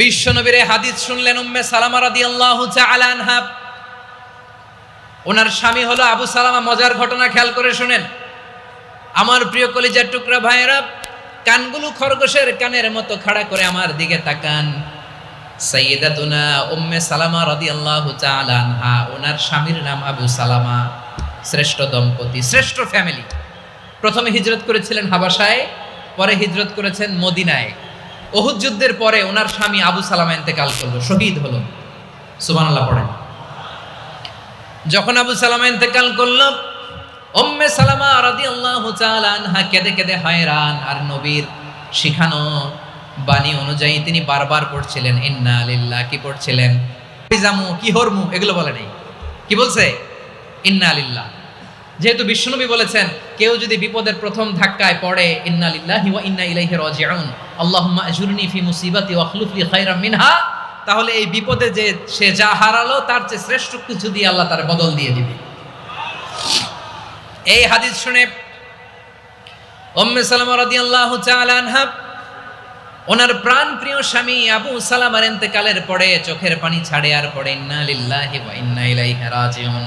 বিশ্বনবীর হাদিস শুনলেন উম্মে সালামা রাদিয়াল্লাহু তাআলা আনহা। ওনার স্বামী হলো আবু সালামা। মজার ঘটনা খেয়াল করে শুনেন আমার প্রিয় কলিজার টুকরা ভাইয়েরা। কানগুলো খরগোশের কানের মতো খাড়া করে আমার দিকে তাকান। সাইয়্যিদাতুনা উম্মে সালামা রাদিয়াল্লাহু তাআলা আনহা, ওনার স্বামীর নাম আবু সালামা। শ্রেষ্ঠ দম্পতি, শ্রেষ্ঠ ফ্যামিলি। প্রথমে হিজরত করেছিলেন হাবাসায়, পরে হিজরত করেছেন মদিনায়। উহুদ যুদ্ধের পরে ওনার স্বামী আবু সালামা ইন্তেকাল করলো, শহীদ হলো। সুবহানাল্লাহ পড়েন। যখন আবু সালামা ইন্তেকাল করলো, উম্মে সালামা রাদিয়াল্লাহু তাআলা আনহা কেঁদে কেঁদে হয়রান। আর নবীর শিখানো বাণী অনুযায়ী তিনি বারবার পড়ছিলেন ইন্না লিল্লাহ। কি পড়ছিলেন? জামু কি হরমু এগুলো বলে নাই, কি বলছে? ইন্না লিল্লাহ। যেহেতু বিশ্বনবী বলেছেন কেউ যদি বিপদের প্রথম ধাক্কায় পড়ে ইন্না লিল্লাহি ওয়া ইন্না ইলাইহি রাজিউন, আল্লাহুম্মা আজুরনি ফি মুসিবাতি ওয়াখলুফ লি খায়রাম মিনহা, তাহলে এই বিপদে যে সে যা হারালো তার চেয়ে শ্রেষ্ঠ কিছু দিয়ে আল্লাহ তার বদল দিয়ে দিবে। এই হাদিস শুনে উম্মে সালামা রাদিয়াল্লাহু তাআলা আনহা ওনার প্রাণ প্রিয় স্বামী আবু সালামার ইন্তেকালের পরে চোখের পানি ছাড়ে আর পড়ে ইন্না লিল্লাহি ওয়া ইন্না ইলাইহি রাজিউন,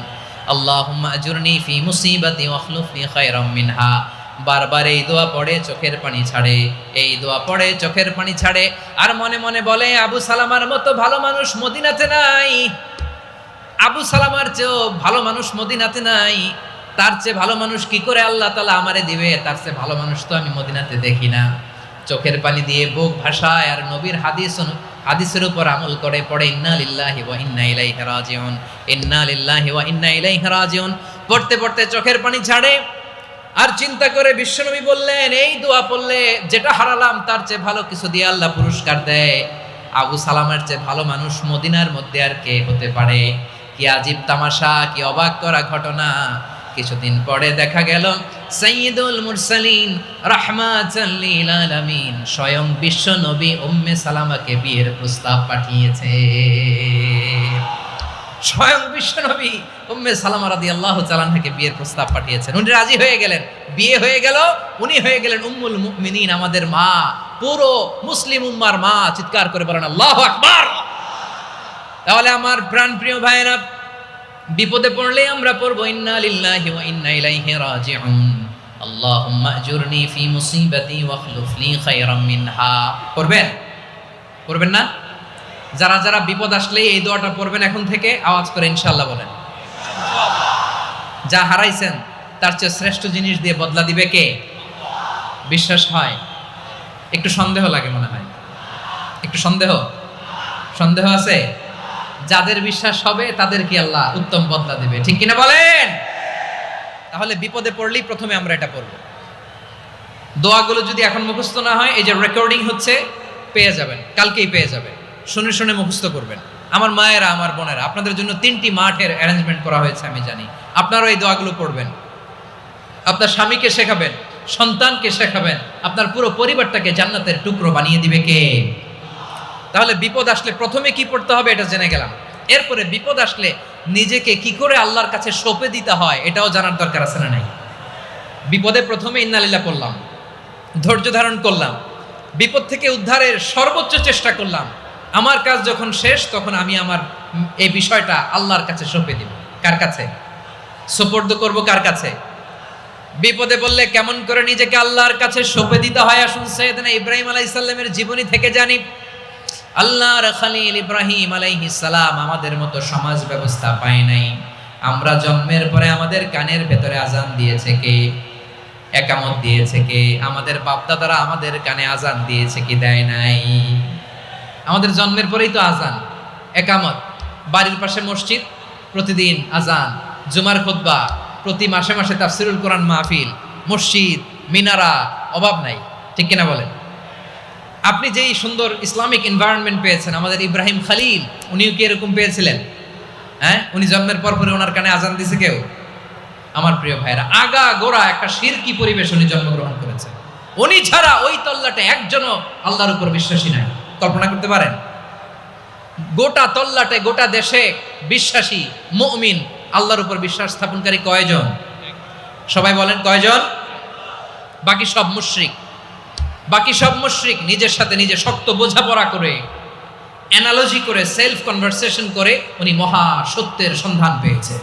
আল্লাহুম্মা আজুরনি ফি মুসিবাতি ওয়াখলুফ লি খায়রাম মিনহা। বারবার এই দোয়া পড়ে চোখের পানি ছাড়ে, এই দোয়া পড়ে চোখের পানি ছাড়ে। আর মনে মনে বলে আবু সালামার মতো ভালো মানুষ মদিনাতে নাই, আবু সালামার চেয়েও ভালো মানুষ মদিনাতে নাই। তার চেয়ে ভালো মানুষ কি করে আল্লাহ তাআলা আমারে দিবে? তার চেয়ে ভালো মানুষ তো আমি মদিনাতে দেখি না। চোখের পানি দিয়ে বুক ভাসায় আর নবীর হাদিসের উপর আমল করে পড়ে ইন্না লিল্লাহি ওয়া ইন্না ইলাইহি রাজিউন, ইন্না লিল্লাহি ওয়া ইন্না ইলাইহি রাজিউন। পড়তে পড়তে চোখের পানি ছাড়ে আর চিন্তা করে বিশ্বনবী বললেন এই দোয়া পড়লে যেটা হারালাম তার চেয়ে ভালো কিছু দিয়ে আল্লাহ পুরস্কার দেয়। আবু সালামার চেয়ে ভালো মানুষ মদিনার মধ্যে আর কে হতে পারে? কি আজীব তামাশা, কি অবাক করা ঘটনা। কিছুদিন পরে দেখা গেল সাইয়্যিদুল মুরসালিন রাহমাতাল লিল আলামিন স্বয়ং বিশ্ব নবী উম্মে সালামাকে বিয়ের প্রস্তাব পাঠিয়েছে। স্বয়ং বিশ্ব নবী উম্মে সালামা রাদিয়াল্লাহু তাআলা আনহাকে বিয়ের প্রস্তাব পাঠিয়েছেন। উনি রাজি হয়ে গেলেন, বিয়ে হয়ে গেল। উনি হয়ে গেলেন উম্মুল মুমিনিন, আমাদের মা, পুরো মুসলিম উম্মার মা। চিৎকার করে বলেন আল্লাহু আকবার। তাহলে আমার প্রাণপ্রিয় ভাইয়েরা, বিপদে পড়লে আমরা পড়বো ইন্না লিল্লাহি ওয়া ইন্না ইলাইহি রাজিউন, আল্লাহুম্মা আজুরনি ফি মুসিবাতি ওয়াখলুফ লি খায়রাম মিনহা। পড়বেন? পড়বেন না? যারা যারা বিপদ আসলে এই দোয়াটা পড়বেন এখন থেকে আওয়াজ করে ইনশাআল্লাহ বলেন। যা হারাইছেন তার চেয়ে শ্রেষ্ঠ জিনিস দিয়ে বদলা দিবে কে? বিশ্বাস হয়? একটু সন্দেহ লাগে মনে হয়, একটু সন্দেহ আছে? যাদের বিশ্বাস হবে তাদের কি আল্লাহ উত্তম বদলা দিবে, ঠিক কিনা বলেন? তাহলে বিপদে পড়লেই প্রথমে আমরা এটা পড়ব। দোয়াগুলো যদি এখন মুখস্থ না হয়, এই যে রেকর্ডিং হচ্ছে, পেয়ে যাবেন, কালকেই পেয়ে যাবেন। শুনে শুনে মুখস্থ করবেন। আমার মায়েরা, আমার বোনেরা, আপনাদের জন্য 3টি মাঠের অ্যারেঞ্জমেন্ট করা হয়েছে, আমি জানি। আপনারাও এই দোয়াগুলো পড়বেন, আপনার স্বামীকে শেখাবেন, সন্তানকে শেখাবেন, আপনার পুরো পরিবারটাকে জান্নাতের টুকরো বানিয়ে দিবে কে? তাহলে বিপদ আসলে প্রথমে কি পড়তে হবে এটা জেনে গেলাম। এরপরে বিপদ আসলে নিজেকে কি করে আল্লাহর কাছে সঁপে দিতে হয় এটাও জানার দরকার আছে না নাই? বিপদে প্রথমে ইন্না লিল্লাহ পড়লাম, ধৈর্য ধারণ করলাম, বিপদ থেকে উদ্ধারের সর্বোচ্চ চেষ্টা করলাম। আমার কাজ যখন শেষ তখন আমি আমার এই বিষয়টা আল্লাহর কাছে সঁপে দিব। কার কাছে সোপর্দ করব? কার কাছে? বিপদে বললে কেমন করে নিজেকে আল্লাহর কাছে সঁপে দিতে হয় আসুন সাইয়েদনা ইব্রাহিম আলাইহিস সালামের জীবনী থেকে জানি। আল্লাহর খলিল ইব্রাহিম আলাইহিস সালাম আমাদের মতো সমাজ ব্যবস্থা পায় নাই। আমরা জন্মের পরে আমাদের কানের ভেতরে আজান দিয়েছে কে? একামত দিয়েছে কে? আমাদের বাপদাদারা আমাদের কানে আজান দিয়েছে কি দেয় নাই? আমাদের জন্মের পরেই তো আজান, একামত, বাড়ির পাশে মসজিদ, প্রতিদিন আজান, জুমার খুতবা, প্রতি মাসে মাসে তাফসিরুল কোরআন মাহফিল, মসজিদ, মিনারা, অভাব নাই, ঠিক কিনা বলেন? আপনি যেই সুন্দর ইসলামিক এনভায়রনমেন্ট পেয়েছেন, আমাদের ইব্রাহিম খলিল উনিও কি এরকম পেয়েছিলেন? হ্যাঁ, উনি জন্মের পর পরে ওনার কানে আজান দিছে কেউ? আমার প্রিয় ভাইরা, আগা গোড়া একটা শিরকি পরিবেশ উনি জন্মগ্রহণ করেছেন। উনি ছাড়া ওই তল্লাটে একজনও আল্লাহর উপর বিশ্বাসী নাই। কল্পনা করতে পারেন? গোটা তল্লাটে, গোটা দেশে বিশ্বাসী মুমিন, আল্লাহর উপর বিশ্বাস স্থাপনকারী কয়জন? সবাই বলেন কয়জন? বাকি সব মুশরিক। বাকি সব মুশরিক নিজের সাথে নিজে শক্ত বোঝাপড়া করে, অ্যানালজি করে, সেলফ কনভারসেশন করে উনি মহা সত্যের সন্ধান পেয়েছে।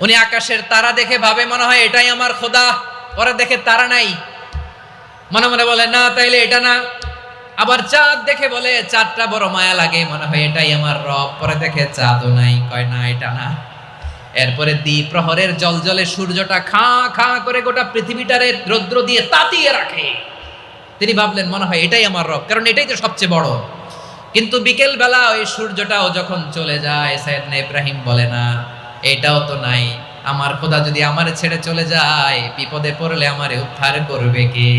উনি আকাশের তারা দেখে ভাবে মনে হয় এটাই আমার খোদা, পরে দেখে তারা নাই, মনে মনে বলে না তাইলে এটা না। আবার চাঁদ দেখে বলে চাঁদটা বড় মায়া লাগে, মনে হয় এটাই আমার রব, পরে দেখে চাঁদও নাই, কয় না এটা না। এরপরে দ্বীপ প্রহরের জলজলে সূর্যটা খা খা করে গোটা পৃথিবীটারে রৌদ্র দিয়ে তাতিয়ে রাখে। তিনি ভাবলেন মনে হয় এটাই আমার রব, কারণ এটাই তো সবচেয়ে বড়। কিন্তু বিকেল বেলা ওই সূর্যটাও যখন চলে যায়, সাইয়েদনা ইব্রাহিম বলে না এটাও তো নাই, আমার খোদা যদি আমারে ছেড়ে চলে যায়, বিপদে পড়লে আমারে উদ্ধার করবে কে?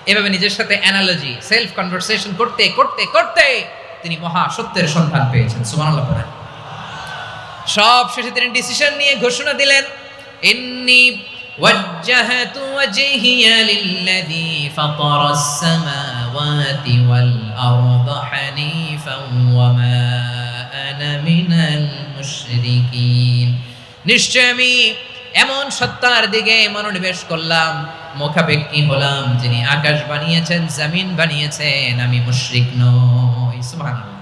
এভাবে নিজের সাথে অ্যানালজি, সেলফ কনভারসেশন করতে করতে করতে তিনি মহা সত্যের সন্ধান পেয়েছেন। সুবহানাল্লাহ পড়েন। সব শেষে তিনি ডিসিশন নিয়ে ঘোষণা দিলেন, ইন্নী ওয়াজ্জাহাতু ওয়াজহিয়া লিল্লাযী ফাতারাস সামাওয়াতি ওয়াল আরদা হানিফান ওয়া মা আনা মিনাল মুশরিকিন। নিশ্চয় আমি এমন সত্তার দিকে মনোনিবেশ করলাম, মুখাপেক্ষী হলাম, যিনি আকাশ বানিয়েছেন, জমিন বানিয়েছেন, আমি মুশরিক নই। সুবহানাল্লাহ।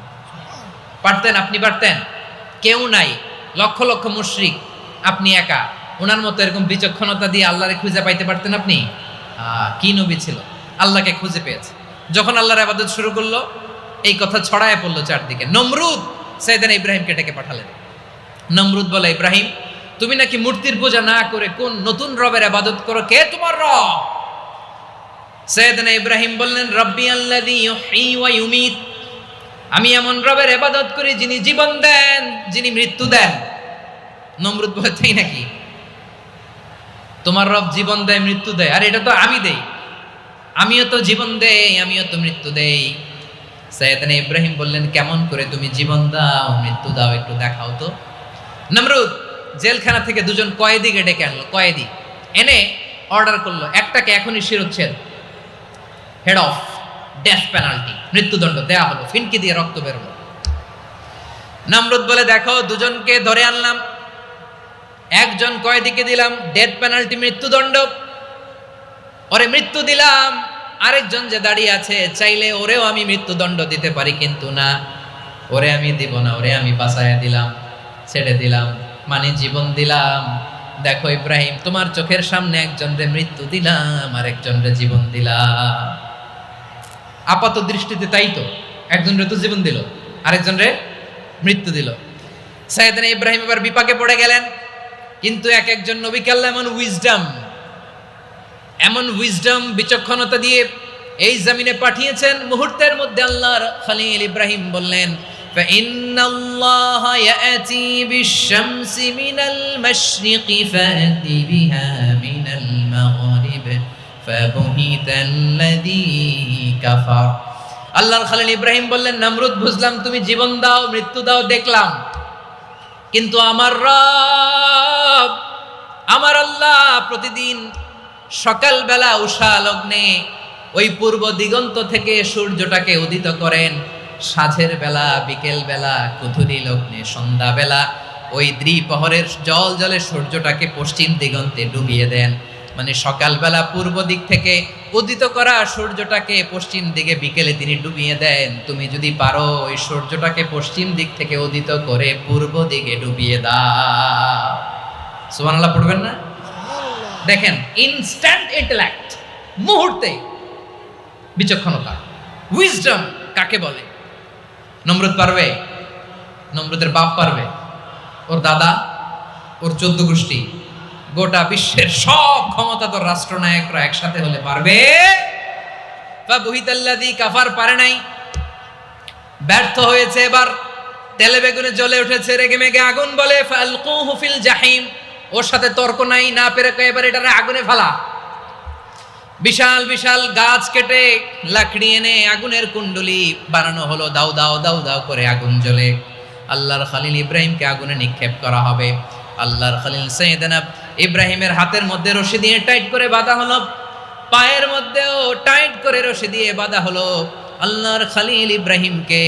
পারতেন? আপনি পারতেন? কেউ নাই, লক্ষ লক্ষ মুশরিক, আপনি একা। ওনার মতো এরকম বিচক্ষণতা দিয়ে আল্লাহরে খুঁজে পাইতে পারতেন আপনি? কি নবী ছিল, আল্লাহকে খুঁজে পেয়েছে। যখন আল্লাহর ইবাদত শুরু করলো, এই কথা ছড়ায় পড়লো চারদিকে। নমরুদ সাইয়েদনা ইব্রাহিমকে ডেকে পাঠালেন। নমরুদ বলে, ইব্রাহিম তুমি নাকি মূর্তির পূজা না করে কোন নতুন রবের ইবাদত করো, কে তোমার রব? সাইয়েদনা ইব্রাহিম বললেন, রব্বি আল্লাযী ইউহয়ী ওয়া ইউমীত, আমি এমন রবের ইবাদত করি যিনি জীবন দেন, যিনি মৃত্যু দেন। নমরুদ বলে, তাই নাকি? তোমার রব জীবন দেয়, মৃত্যু দেয়, আর এটা তো আমি দেই, আমিও তো জীবন দেই, আমিও তো মৃত্যু দেই। সাইয়েদনা ইব্রাহিম বললেন, কেমন করে তুমি জীবন দাও, মৃত্যু দাও, একটু দেখাও তো। নমরুদ জেলখানা থেকে দুজন কয়েদিকে ডেকে আনলো। কয়েদি এনে অর্ডার করলো, একটাকে এখনই শিরোচ্ছেদ, হেড অফ, ডেথ পেনাল্টি, মৃত্যুদণ্ড দেয়া হলো। ফিনকি দিয়ে রক্ত বেরোলো। নমরুদ বলে, দেখো দুজনকে ধরে আনলাম, একজন কয়েদিকে দিলাম ডেথ পেনাল্টি, মৃত্যুদণ্ড, ওরে মৃত্যু দিলাম। আরেকজন যে দাঁড়িয়ে আছে, চাইলে ওরেও আমি মৃত্যুদণ্ড দিতে পারি, কিন্তু না, ওরে আমি দিব না, ওরে আমি বাঁচাইয়া দিলাম, ছেড়ে দিলাম, মানে জীবন দিলাম। দেখো ইব্রাহিম, তোমার চোখের সামনে একজনরে মৃত্যু দিলাম, আরেকজনরে জীবন দিলাম। আপাত দৃষ্টিতে তাই তো, একজনরে তো জীবন দিল, আরেকজনরে মৃত্যু দিল। সাইয়েদনা ইব্রাহিম এবার বিপাকে পড়ে গেলেন। কিন্তু এক একজন নবীকে আল্লাহ এমন উইজডম, বিচক্ষণতা দিয়ে এই জমিনে পাঠিয়েছেন। মুহূর্তের মধ্যে আল্লাহর খলিল ইব্রাহিম বললেন, ফাইন্নাল্লাহা ইয়াতি বিশ-শামসি মিনাল মাশরিকি ফাতি বিহা মিনাল মাগরিব ফাবুহিতাল্লাযী কাফার। আল্লাহর খলিল ইব্রাহিম বললেন, নমরুদ বুঝলাম তুমি জীবন দাও, মৃত্যু দাও, দেখলাম, কিন্তু আমার রব, আমার আল্লাহ প্রতিদিন সকালবেলা উষা লগ্নে ওই পূর্ব দিগন্ত থেকে সূর্যটাকে উদিত করেন, সাঁঝের বেলা, বিকেল বেলা, কুথুরি লগ্নে, সন্ধ্যা বেলা ওই দ্বিপ্রহরের জল জলে সূর্যটাকে পশ্চিম দিগন্তে ডুবিয়ে দেন। মানে সকালবেলা পূর্ব দিক থেকে উদিত করা সূর্যটাকে পশ্চিম দিকে বিকেলে তিনি ডুবিয়ে দেন। তুমি যদি পারো ওই সূর্যটাকে পশ্চিম দিক থেকে উদিত করে পূর্ব দিকে ডুবিয়ে দাও। সুবহানাল্লাহ পড়বেন না? দেখেন, ইনস্ট্যান্ট ইন্টেলেক্ট, মুহূর্তে বিচক্ষণতা, উইজডম কাকে বলে? নমরুদ পারবে? নমরুদের বাপ পারবে? ওর দাদা, ওর 14 গোষ্ঠী, গোটা বিশ্বের সব ক্ষমতাধর রাষ্ট্রনায়করা একসাথে হলে পারবে? ফাবুহিতাল্লাযী কাফার পারে নাই, ব্যর্থ হয়েছে। এবার তেলে বেগুনে জ্বলে উঠেছে, রেগে মেগে আগুন বলে, ফালকুহু ফিল জাহিম। ওর সাথে তর্ক নাই, না পেরে এবার এটারে আগুনে ফেলা। বিশাল বিশাল গাছ কেটে লাকড়ি এনে আগুনের কুণ্ডলি বানানো হলো, দাও দাও দাও দাও করে আগুন জ্বলে। আল্লাহর খলিল ইব্রাহিমকে আগুনে নিক্ষেপ করা হবে। আল্লাহর খলিল সাইয়েদনা ইব্রাহিমের হাতের মধ্যে রশি দিয়ে টাইট করে বাঁধা হলো, পায়ের মধ্যেও টাইট করে রশি দিয়ে বাঁধা হলো। আল্লাহর খলিল ইব্রাহিমকে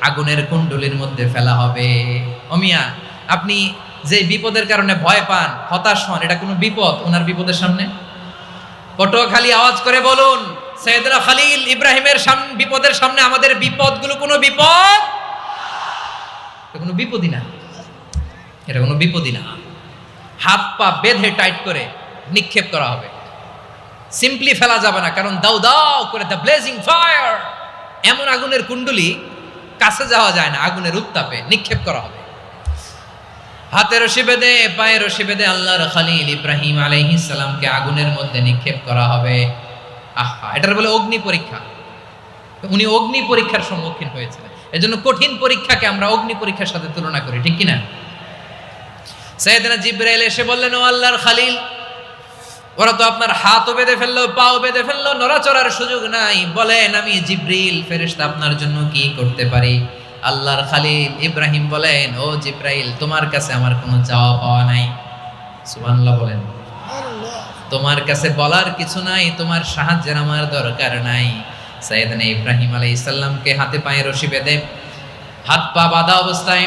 আগুনের কুণ্ডুলির মধ্যে ফেলা হবে। অমিয়া, আপনি যে বিপদের কারণে ভয় পান, হতাশ হন, এটা কোনো বিপদ ওনার বিপদের সামনে? পটুয়াখালী আওয়াজ করে বলুন, সাইয়েদনা খলিল ইব্রাহিমের বিপদের সামনে আমাদের বিপদগুলো কোনো বিপদ? এটা কোনো বিপদই না, এটা কোনো বিপদই না। হাত পা বেঁধে টাইট করে নিক্ষেপ করা হবে, সিম্পলি ফেলা যাবে না, কারণ দাও দাও করে দ্য ব্লেজিং ফায়ার, এমন আগুনের কুণ্ডলি, কাছে যাওয়া যায় না, আগুনের উত্তাপে নিক্ষেপ করা হবে। হাতে রশি বেঁধে পায়ে রশি বেঁধে আল্লাহর খলিল ইব্রাহিম আলাইহিস সালামকে আগুনের মধ্যে নিক্ষেপ করা হবে। আহা, এটার বলে অগ্নি পরীক্ষা। উনি অগ্নি পরীক্ষার সম্মুখীন হয়েছিলেন, এজন্য কঠিন পরীক্ষাকে আমরা অগ্নি পরীক্ষার সাথে তুলনা করি, ঠিক কিনা? সাইয়েদনা জিবরাইল এসে বললেন, ও আল্লাহর খলিল, ওরা তো আপনার হাতও বেঁধে ফেললো, পাও বেঁধে ফেললো, নড়াচড়ার সুযোগ নাই, বলেন আমি জিবরিল ফেরেশতা আপনার জন্য কি করতে পারি? আল্লাহর খলিল ইব্রাহিম বলেন, ও জিবরাইল, তোমার কাছে আমার কোনো চাওয়া পাওয়া নাই। সুবহানাল্লাহ বলেন। তোমার কাছে বলার কিছু নাই, তোমার সাহায্যের আমার দরকার নাই। সাইয়েদনা ইব্রাহিম আলাইহিস সালামকে হাতে পায়ে রশি বেঁধে হাত পা বাঁধা অবস্থায়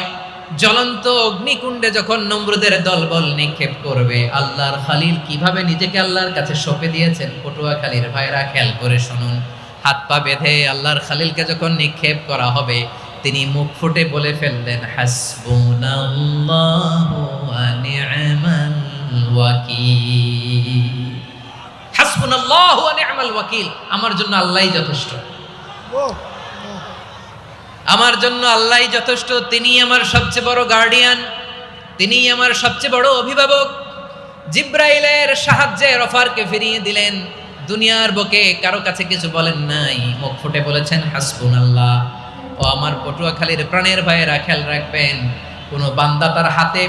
জ্বলন্ত অগ্নিকুণ্ডে যখন নমরুদের দলবল নিক্ষেপ করবে, আল্লাহর খলিল কিভাবে নিজেকে আল্লাহর কাছে সঁপে দিয়েছেন, পটুয়াখালীর ভাইরা খেয়াল করে শুনুন। হাত পা বেঁধে আল্লাহর খলিলকে যখন নিক্ষেপ করা হবে, তিনি মুখ ফুটে বলে ফেললেন, হাসবুনাল্লাহু ওয়া নি'মাল ওয়াকিল। হাসবুনাল্লাহু ওয়া নি'মাল ওয়াকিল, আমার জন্য আল্লাহই যথেষ্ট, আমার জন্য আল্লাহই যথেষ্ট। তিনি আমার সবচেয়ে বড় গার্ডিয়ান, তিনি আমার সবচেয়ে বড় অভিভাবক। জিব্রাইলের সাহায্যে অফারকে ফিরিয়ে দিলেন, দুনিয়ার বুকে কারো কাছে কিছু বলেন নাই, মুখ ফুটে বলেছেন হাসবুনাল্লাহ। ও আমার পটুয়াখালীর প্রাণের ভাইয়েরা, খেয়াল রাখবেন, কোনো বান্দা তার হাতে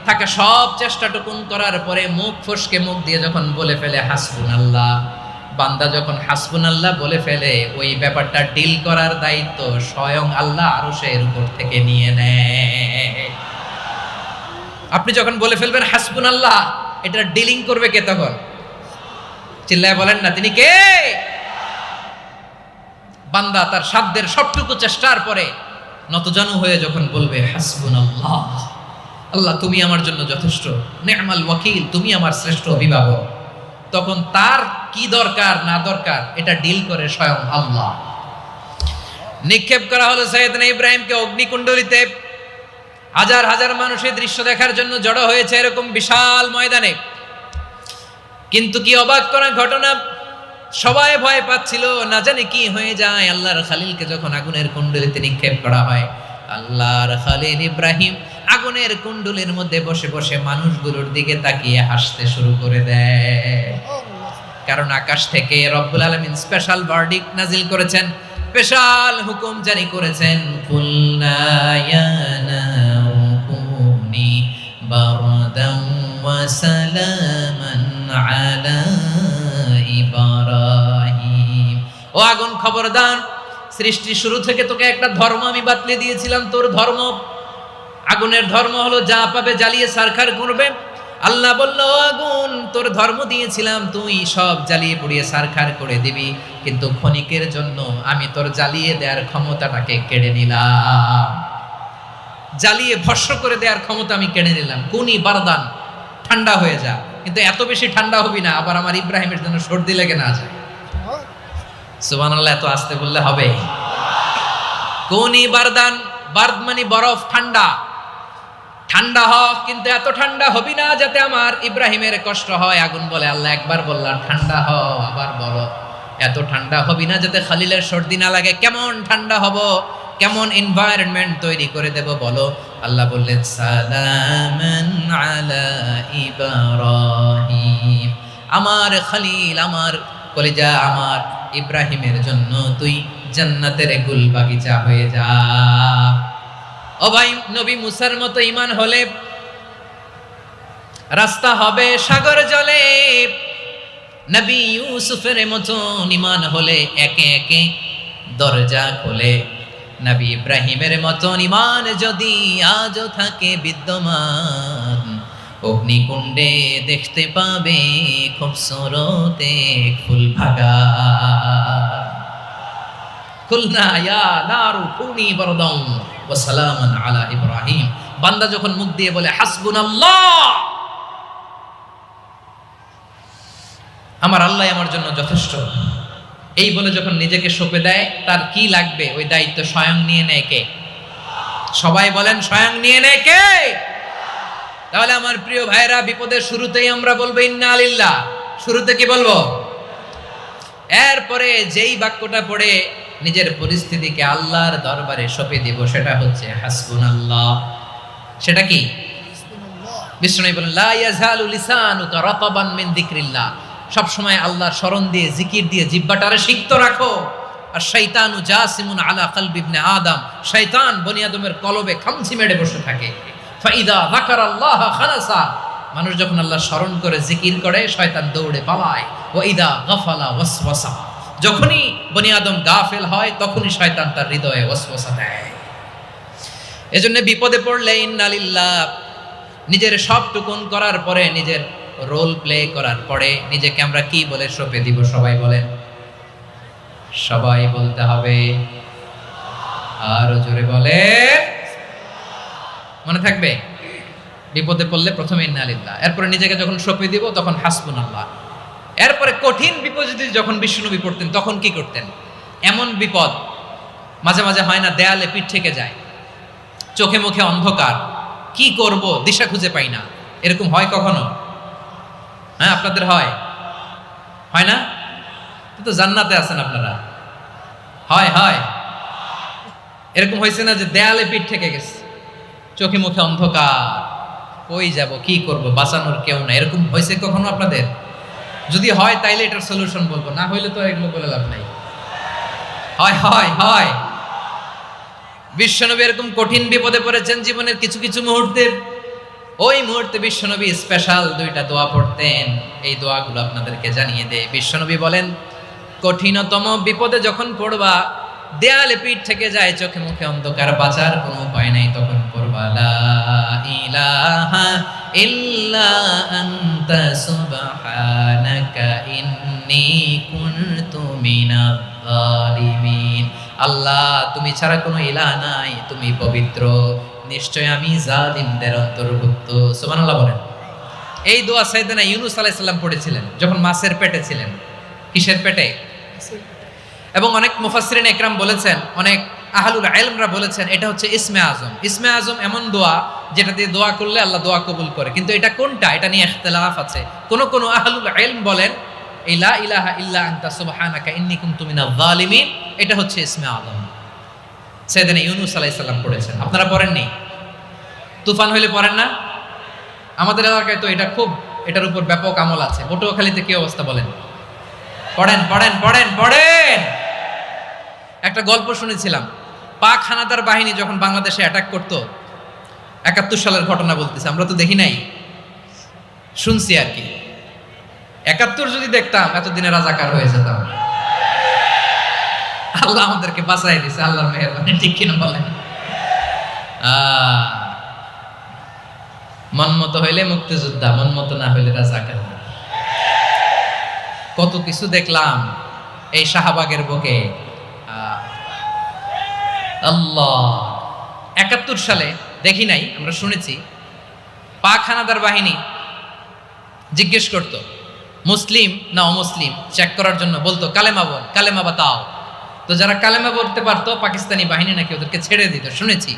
থাকা সব চেষ্টাটুকুন করার পরে মুখ ফসকে মুখ দিয়ে যখন বলে ফেলে হাসবুনাল্লাহ, বান্দা যখন হাসবুনাল্লাহ বলে ফেলে, ওই ব্যাপারটা ডিল করার দায়িত্ব স্বয়ং আল্লাহ আরশের উপর থেকে নিয়ে নেয়। আপনি যখন বলে ফেলবেন হাসবুনাল্লাহ, এটা ডিলিং করবে কে তখন? চিল্লায় বলেন না, তিনি কে? বান্দা তার সাধ্যের সবটুকু চেষ্টার পরে নতজানু হয়ে যখন বলবে হাসবুনাল্লাহ, আল্লাহ তুমি আমার জন্য যথেষ্ট, নি'মাল ওয়াকিল, তুমি আমার শ্রেষ্ঠ অভিভাবক, তখন তার কি দরকার না দরকার এটা ডিল করে স্বয়ং আল্লাহ। নিক্ষেপ করা হলো সাইয়েদনা ইব্রাহিমকে অগ্নিকুণ্ডলিতে। হাজার হাজার মানুষের দৃশ্য দেখার জন্য জড়ো হয়েছে এরকম বিশাল ময়দানে। কিন্তু কি অবাক করা ঘটনা, সবাই ভয় পাচ্ছিল, না জানে কি হয়ে যায়। আল্লাহর খলিলকে যখন আগুনের কুণ্ডলিতে নিক্ষেপ করা হয়, আল্লাহর খলিল ইব্রাহিম আগুনের কুণ্ডলীর মধ্যে বসে বসে মানুষগুলোর দিকে তাকিয়ে হাসতে শুরু করে দেয়। কারণ আকাশ থেকে রব্বুল আলামিন স্পেশাল ভার্ডিক্ট নাজিল করেছেন, স্পেশাল হুকুম জারি করেছেন, কুলনা ইয়া নারু কুনি বারদান ওয়া সালামান আলা ইব্রাহিম। ও আগুন, খবরদার, সৃষ্টি শুরু থেকে তোকে একটা ধর্ম আমি বাতলে দিয়েছিলাম, তোর ধর্ম, আগুনের ধর্ম হলো যা পাবে জ্বালিয়ে সারখার করবে। আল্লাহ বলল, আগুন, তোর ধর্ম দিয়েছিলাম, তুই সব জ্বালিয়ে পুড়িয়ে সারখার করে দিবি, কিন্তু ক্ষণিকের জন্য আমি তোর জ্বালিয়ে দেওয়ার ক্ষমতাটাকে কেড়ে নিলাম, জ্বালিয়ে ভস্ম করে দেওয়ার ক্ষমতা আমি কেড়ে নিলাম। কুনি বারদান, ঠান্ডা হয়ে যা, কিন্তু এত বেশি ঠান্ডা হবি না আবার আমার ইব্রাহিমের জন্য সর্দি লেগে না যায়। সুবহানাল্লাহ, এত আস্তে বললে হবে? কুনি বারদান, বার্দ মানে বরফ, ঠান্ডা, ঠান্ডা হ, কিন্তু এত ঠান্ডা হবি না যাতে আমার ইব্রাহিমের কষ্ট হয়। আগুন বলে, আল্লাহ একবার বললাম ঠান্ডা হ, আবার বলো এত ঠান্ডা হবি না যাতে খলিলের সর্দি না লাগে। কেমন ঠান্ডা হব, কেমন এনভায়রনমেন্ট তৈরি করে দেব বলো? আল্লাহ বললেন, সালামান আলা ইব্রাহিম, আমার খলিল, আমার কলিজা, আমার ইব্রাহিমের জন্য তুই জান্নাতের গুল বাগিচা হয়ে যা। ও ভাই, নবী মুসার মতো ঈমান হলে রাস্তা হবে সাগর জলে, নবী ইউসুফের মতো ঈমান হলে একে একে দরজা খোলে। নবী ইব্রাহিমের মতো ঈমান যদি আজও থাকে বিদ্যমান, অগ্নিকুণ্ডে দেখতে পাবে খুবসুরত এক ফুল ভাগা। কুলনা ইয়া নারু কুনি বারদান ওয়া সালামান আলা ইব্রাহিম। বান্দা যখন মুখ দিয়ে বলে হাসবুনাল্লাহ, আমার আল্লাহ আমার জন্য যথেষ্ট, এই বলে যখন নিজেকে সঁপে দেয়, তার কি লাগবে ওই দায়িত্ব স্বয়ং নিয়ে নেয় কে? সবাই বলেন স্বয়ং নিয়ে নেয় কে? তাহলে আমার প্রিয় ভাইরা, বিপদের শুরুতেই আমরা বলবো ইন্না লিল্লাহ। শুরুতে কি বলবো? এরপরে যেই বাক্যটা পড়ে নিজের পরিস্থিতিকে আল্লাহর দরবারে সঁপে দিব, সেটা হচ্ছে হাসবুনাল্লাহ। সেটা কি? বিষ্ণু বলেন লা ইয়াজালু লিসানুকা রাতাবান মিন যিকরিল্লাহ। সব সময় আল্লাহর স্মরণ দিয়ে, জিকির দিয়ে জিহ্বাটারে সিক্ত রাখো। আর শয়তানু জাসিমুন আলা কলবি ইবনে আদম। শয়তান বনি আদমের কলবে খামচি মেরে বসে থাকে। ফাইদা যাকারাল্লাহ খালাসা। মানুষ যখন আল্লাহ স্মরণ করে, জিকির করে, শয়তান দৌড়ে পালায়। ওয়া ইদা গাফালা ওয়াসওয়াসা। যখনই বনি আদম গাফেল হয়, তখনই শয়তান তার হৃদয়ে ওয়াসওয়াসা দেয়। এজন্য বিপদে পড়লে ইন্না লিল্লাহ, নিজের সবটুকুন করার পরে, নিজের রোল প্লে করার পরে নিজেকে আমরা কি বলে সঁপে দিব? সবাই বলেন, সবাই বলতে হবে। আরো জোরে বলে, মনে থাকবে? বিপদে পড়লে প্রথমে ইন্না লিল্লাহ, এরপরে নিজেকে যখন সঁপে দিব তখন হাসবুনাল্লাহ। এরপরে কঠিন বিপদে যখন বিষ্ণুনবী পড়তেন তখন কি করতেন? এমন বিপদ মাঝে মাঝে হয় না, দেয়ালে পিঠ থেকে যায়, চোখে মুখে অন্ধকার, কি করব দিশা খুঁজে পাই না, এরকম হয় কখনো? হ্যাঁ, আপনাদের হয়? হয় না? তো জান্নাতে আছেন আপনারা। হয় হয় এরকম হয়েছে না যে দেয়ালে পিঠ থেকে গেছে, চোখে মুখে অন্ধকার, কই যাব, কি করব, বাঁচানোর কেউ না, এরকম হয়েছে কখনো আপনাদের? যদি হয় তাইলে এটার সলিউশন বলবো, না হইলে তো এগুলো বলে লাভ নাই। হয় হয় হয় বিশ্বনবী এরকম কঠিন বিপদে পড়েছেন জীবনের কিছু কিছু মুহূর্তে। ওই মুহূর্তে বিশ্বনবী স্পেশাল দুইটা দোয়া পড়তেন। এই দোয়াগুলো আপনাদেরকে জানিয়ে দেয়। বিশ্বনবী বলেন, কঠিনতম বিপদে যখন পড়বা, দেয়ালে পিঠ থেকে যায়, চোখে মুখে অন্ধকার, বাঁচার কোনো উপায় নাই, তখন পড়বা লা ইলাহা ইল্লা আনতা সুবহানাকা ইন্নী কুনতু মিনাজ জালিমিন। আল্লাহ, তুমি ছাড়া কোনো ইলাহ নাই, তুমি পবিত্র, নিশ্চয় আমি জালিমদের অন্তর্ভুক্ত। সুবহানাল্লাহ বলেন। এই দোয়া সাইয়েদনা ইউনূস আলাইহিস সালাম পড়েছিলেন যখন মাছের পেটে ছিলেন। কিসের পেটে? এবং অনেক মুফাসসিরিন একরাম বলেছেন, অনেক আহলুল ইলমরা বলেছেন, এটা হচ্ছে ইসমে আজম। ইসমে আজম এমন দোয়া যেটা দিয়ে দোয়া করলে আল্লাহ দোয়া কবুল করে। কিন্তু এটা কোনটা, এটা নিয়ে ইখতিলাফ আছে। কোন কোন আহলুল ইলম বলেন এই লা ইলাহা ইল্লা আনতা সুবহানাকা ইন্নী কুনতু মিনাজ জালিমিন, এটা হচ্ছে ইসমে আজম। সাইয়েদনা ইউনূস আলাইহিস সালাম পড়েছেন। আপনারা পড়েননি? তুফান হইলে পড়েন না? আমাদের এলাকায় তো এটা খুব, এটার উপর ব্যাপক আমল আছে। পটুয়াখালীতে কি অবস্থা বলেন? পড়েন পড়েন পড়েন পড়েন। একটা গল্প শুনেছিলাম, পাক হানাদার বাহিনী যখন বাংলাদেশে অ্যাটাক করত, ৭১ সালের ঘটনা বলতেছে, আমরা তো দেখি নাই, শুনছি আর কি। ৭১ যদি দেখতাম এতদিনে রাজাকার হয়ে যেতাম। আল্লাহ আমাদেরকে বাঁচাই দিছে, আল্লাহর মেহেরবানি, ঠিক কিনা বলেন? মন মতো হইলে মুক্তিযোদ্ধা, মন মতো না হইলে রাজাকার। কত কিছু দেখলাম এই শাহবাগের বুকে। আল্লাহ, ৭১ সালে দেখি নাই, আমরা শুনেছি, পাক হানাদার বাহিনী জিজ্ঞেস করত মুসলিম না অমুসলিম চেক করার জন্য, বলতো কালেমা বল, কালেমা বাতাও। তো যারা কালেমা বলতে পারতো পাকিস্তানি বাহিনী নাকি ওদেরকে ছেড়ে দিত, শুনেছি।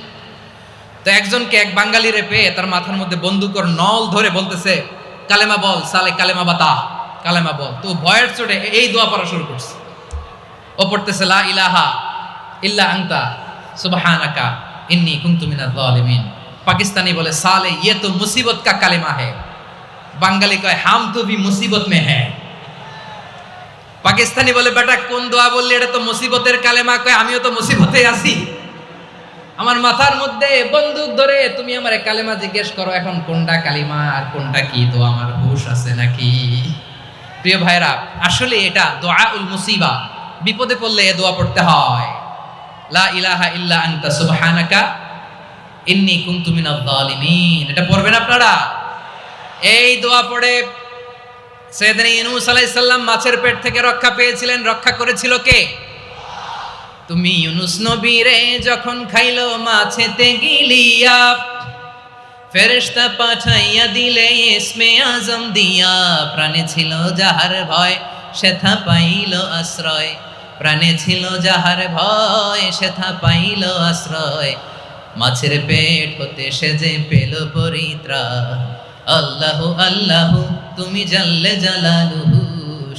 তো একজনকে, এক বাঙালিরে পেয়ে তার মাথার মধ্যে বন্দুকর নল ধরে বলতেছে কালেমা বল, সালে কালেমা বাতা, কালেমা বল। তো ভয়ের চোটে এই দোয়া পড়া শুরু করছে। ও পড়তেছে লা ইলাহা ইল্লা আনতা সুবহানাকা ইন্নী কুনতু মিনাজ জালিমিন। পাকিস্তানি বলে সালে ইয়ে তো মুসিবত কা কালেমা है। বাঙালি কয় হাম তো ভি মুসিবত মে হ্যাঁ। পাকিস্তানি বলে বেটা কোন দোয়া বললি, এটা তো মুসিবতের কালেমা। কয় আমিও তো মুসিবতে আছি, আমার মাথার মধ্যে বন্দুক ধরে তুমি আমার কালেমা জিজ্ঞেস করো, এখন কোনটা কালিমা আর কোনটা কি, তো আমার হুশ আছে নাকি? প্রিয় ভাইরা, আসলে এটা দুআউল মুসিবা, বিপদে পড়লে এই দোয়া পড়তে হয়। লা ইলাহা ইল্লা আনতা সুবহানাকা ইন্নী কুনতু মিনাজ জালিমিন। এটা পড়বেন আপনারা। এই দোয়া পড়ে সাইয়েদনা ইউনূস আলাইহিস সালাম মাছের পেট থেকে রক্ষা পেয়েছিলেন। রক্ষা করেছিল কে? তুমি ইউনূস নবীরে যখন খাইলো মাছেতে গিলিয়া, ফেরেশতা পাঠাইয়া দিলে ইসমে আজম দিয়া, প্রাণে ছিল যাহার ভয় সেথা পাইল আশ্রয়, প্রাণে ছিল যাহার ভয় সেথা পাইল আশ্রয়, মাছের পেট হতে সে যে পেল পরিত্রাণ। আল্লাহু আল্লাহু তুমি জাল্লে জালালুহু,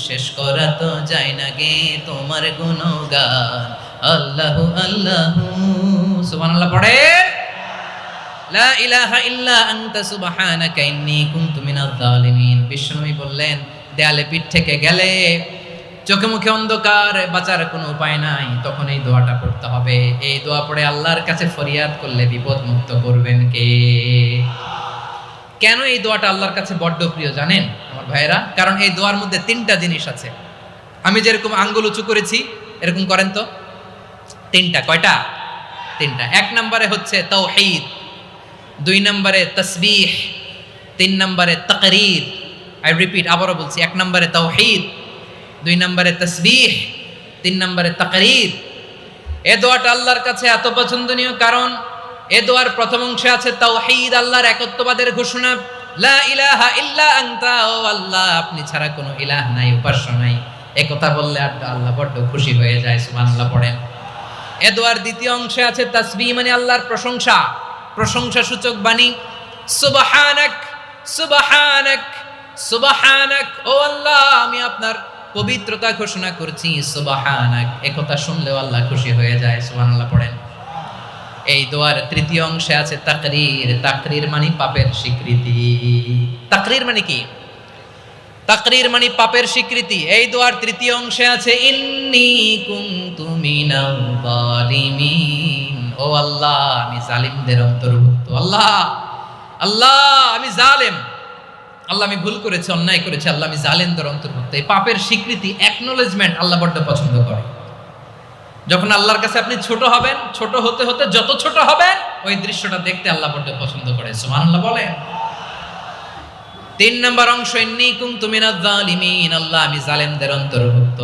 শেষ করা তো যায় না গে তোমার গুণগান। আল্লাহু আল্লাহু সুবহানাল্লাহ পড়ে, লা ইলাহা ইল্লা আনতা সুবহানাকা ইন্নী কুনতু মিনাজ জালিমিন। বিষ্ণুই বললেন, দেয়ালে পিঠ থেকে গেলে, চোখে মুখে অন্ধকার, বাঁচার কোনো উপায় নাই, তখন এই দোয়াটা পড়তে হবে। এই দোয়া পড়ে আল্লাহর কাছে ফরিয়াদ করলে বিপদ মুক্ত করবেন কে? কেন এই দোয়াটা আল্লাহর কাছে বড্ড প্রিয় জানেন আমার ভাইয়েরা? কারণ এই দোয়ার মধ্যে তিনটা জিনিস আছে। আমি যেরকম আঙ্গুল উঁচু করেছি এরকম করেন তো। তিনটা। কয়টা? তিনটা। এক নম্বরে হচ্ছে তাওহীদ, দুই নম্বরে তাসবিহ, তিন নম্বরে তাকরীর। আই রিপিট, আবারও বলছি, এক নম্বরে তাওহীদ, দুই নম্বরে তাসবিহ, তিন নম্বরে তাকরীর। এ দোয়াটা আল্লাহর কাছে এত পছন্দনীয় কারণ এ দোয়ার প্রথম অংশে আছে তাওহীদ, আল্লাহর একত্ববাদের ঘোষণা। লা ইলাহা ইল্লা আনতা, ও আল্লাহ আপনি ছাড়া কোনো ইলাহ নাই, উপাস্য নাই। এ কথা বললে আল্লাহ বড্ড খুশি হয়ে যায়। সুবহানাল্লাহ পড়েন। এ দোয়ার দ্বিতীয় অংশে আছে তাসবিহ, মানে আল্লাহর প্রশংসা, প্রশংসা সূচক বাণী। সুবহানাক সুবহানাক সুবহানাক, ও আল্লাহ আমি আপনার পবিত্রতা ঘোষণা করছি। সুবহানাক, এ কথা শুনলেও আল্লাহ খুশি হয়ে যায়। সুবহানাল্লাহ পড়েন। এই দোয়ার তৃতীয় অংশে আছে তাকরীর, তাকরীর মানে পাপের স্বীকৃতি। তাকরীর মানে কি? তাকরীর মানে পাপের স্বীকৃতি। এই দোয়ার তৃতীয় অংশে আছে ইন্নী কুনতু মিনাল জালিমিন, ও আল্লাহ আমি জালিমদের অন্তর্ভুক্ত। আল্লাহ আল্লাহ আমি জালেম, আল্লাহ আমি ভুল করেছি, অন্যায় করেছি, আল্লাহ আমি জালেমদের অন্তর্ভুক্ত। এই পাপের স্বীকৃতি, অ্যাকনোলেজমেন্ট আল্লাহ বড্ড পছন্দ করে। যখন আল্লাহর কাছে আপনি ছোট হবেন, ছোট হতে হতে যত ছোট হবেন ওই দৃশ্যটা দেখতে আল্লাহ বড্ড পছন্দ করে। সুবহানাল্লাহ বলেন। তিন নম্বর অংশ ইন্নী কুনতু মিনাজ জালিমিন, আল্লাহ আমি জালেমদের অন্তর্ভুক্ত।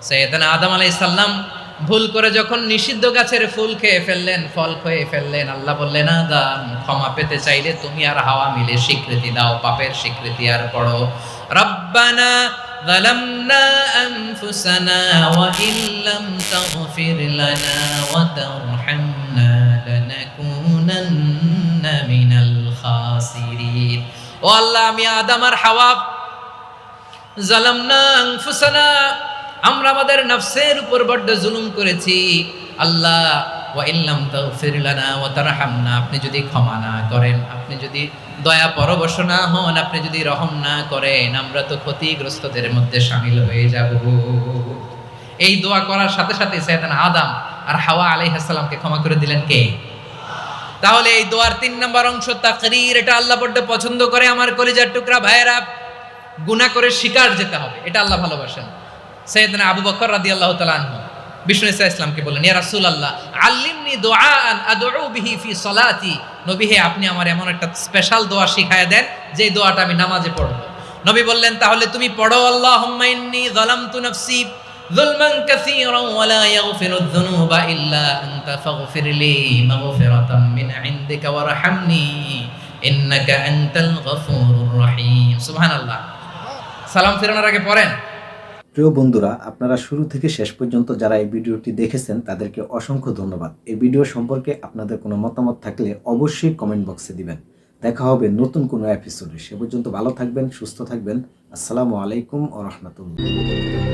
সাইয়েদনা আদম আলাইহিস সালাম ভুল করে যখন নিষিদ্ধ গাছের ফুল খেয়ে ফেললেন, ফল খেয়ে ফেললেন, আল্লাহ বললেন আদম ক্ষমা পেতে চাইলে তুমি আর হাওয়া মিলে স্বীকৃতি দাও, পাপের স্বীকৃতি আর পড়ো রব্বানা ظلمنا أنفسنا وإن لم تغفر لنا وترحمنا لنكونن من الخاسرين। ও আল্লাহ আমি আদম আর হাওয়া জালামনা আনফুসানা, আমরা আমাদের নফসের উপর বড্ড জুলুম করেছি। আল্লাহ ওয়া ইল্লাম তাগফির লানা ওয়া তারহামনা, আপনি যদি ক্ষমা না করেন, আপনি যদি দয়া পরবশ না হন, আপনি যদি রহম না করেন, আমরা তো ক্ষতিগ্রস্তদের মধ্যে শামিল হয়ে যাব। এই দোয়া করার সাথে সাথে সাইয়েদনা আদম আর হাওয়া আলাইহিস সালামকে ক্ষমা করে দিলেন কে? তাহলে এই দোয়ার তিন নম্বর অংশ তাকরীর, এটা আল্লাহ বড্ড পছন্দ করে। আমার কলিজার টুকরা ভাইয়েরা, গুনাহ করে শিকার যেতে হবে, এটা আল্লাহ ভালোবাসেন। সাইয়েদনা আবু বকর রাদিয়াল্লাহু তাআলা আনহু বিষ্ণু ইসা ইসলামকে বললেন, ইয়া রাসূলুল্লাহ আল্লিমনি দুআআন আদউ বিহি ফি সলাতি, নবী হে আপনি আমার এমন একটা স্পেশাল দোয়া শিখায় দেন যে দোয়াটা আমি নামাজে পড়ব। নবী বললেন, তাহলে তুমি পড়ো আল্লাহুম্মা ইন্নী যালামতু নাফসি যুলমান কাসীরান ওয়া লা ইয়াগফিরুয যুনুবা ইল্লা আনতা ফাগফিরলি মাগফিরাতাম মিন ইনদিকা ওয়ারহামনি ইন্নাকা আনতাল গফুরুর রহিম। সুবহানাল্লাহ। সালাম ফিরানোর আগে পড়েন। প্রিয় বন্ধুরা, আপনারা শুরু থেকে শেষ পর্যন্ত যারা এই ভিডিওটি দেখেছেন তাদেরকে অসংখ্য ধন্যবাদ। এই ভিডিও সম্পর্কে আপনাদের কোনো মতামত থাকলে অবশ্যই কমেন্ট বক্সে দিবেন। দেখা হবে নতুন কোনো এপিসোডে। সে পর্যন্ত ভালো থাকবেন, সুস্থ থাকবেন। আসসালামু আলাইকুম ওয়া রাহমাতুল্লাহ।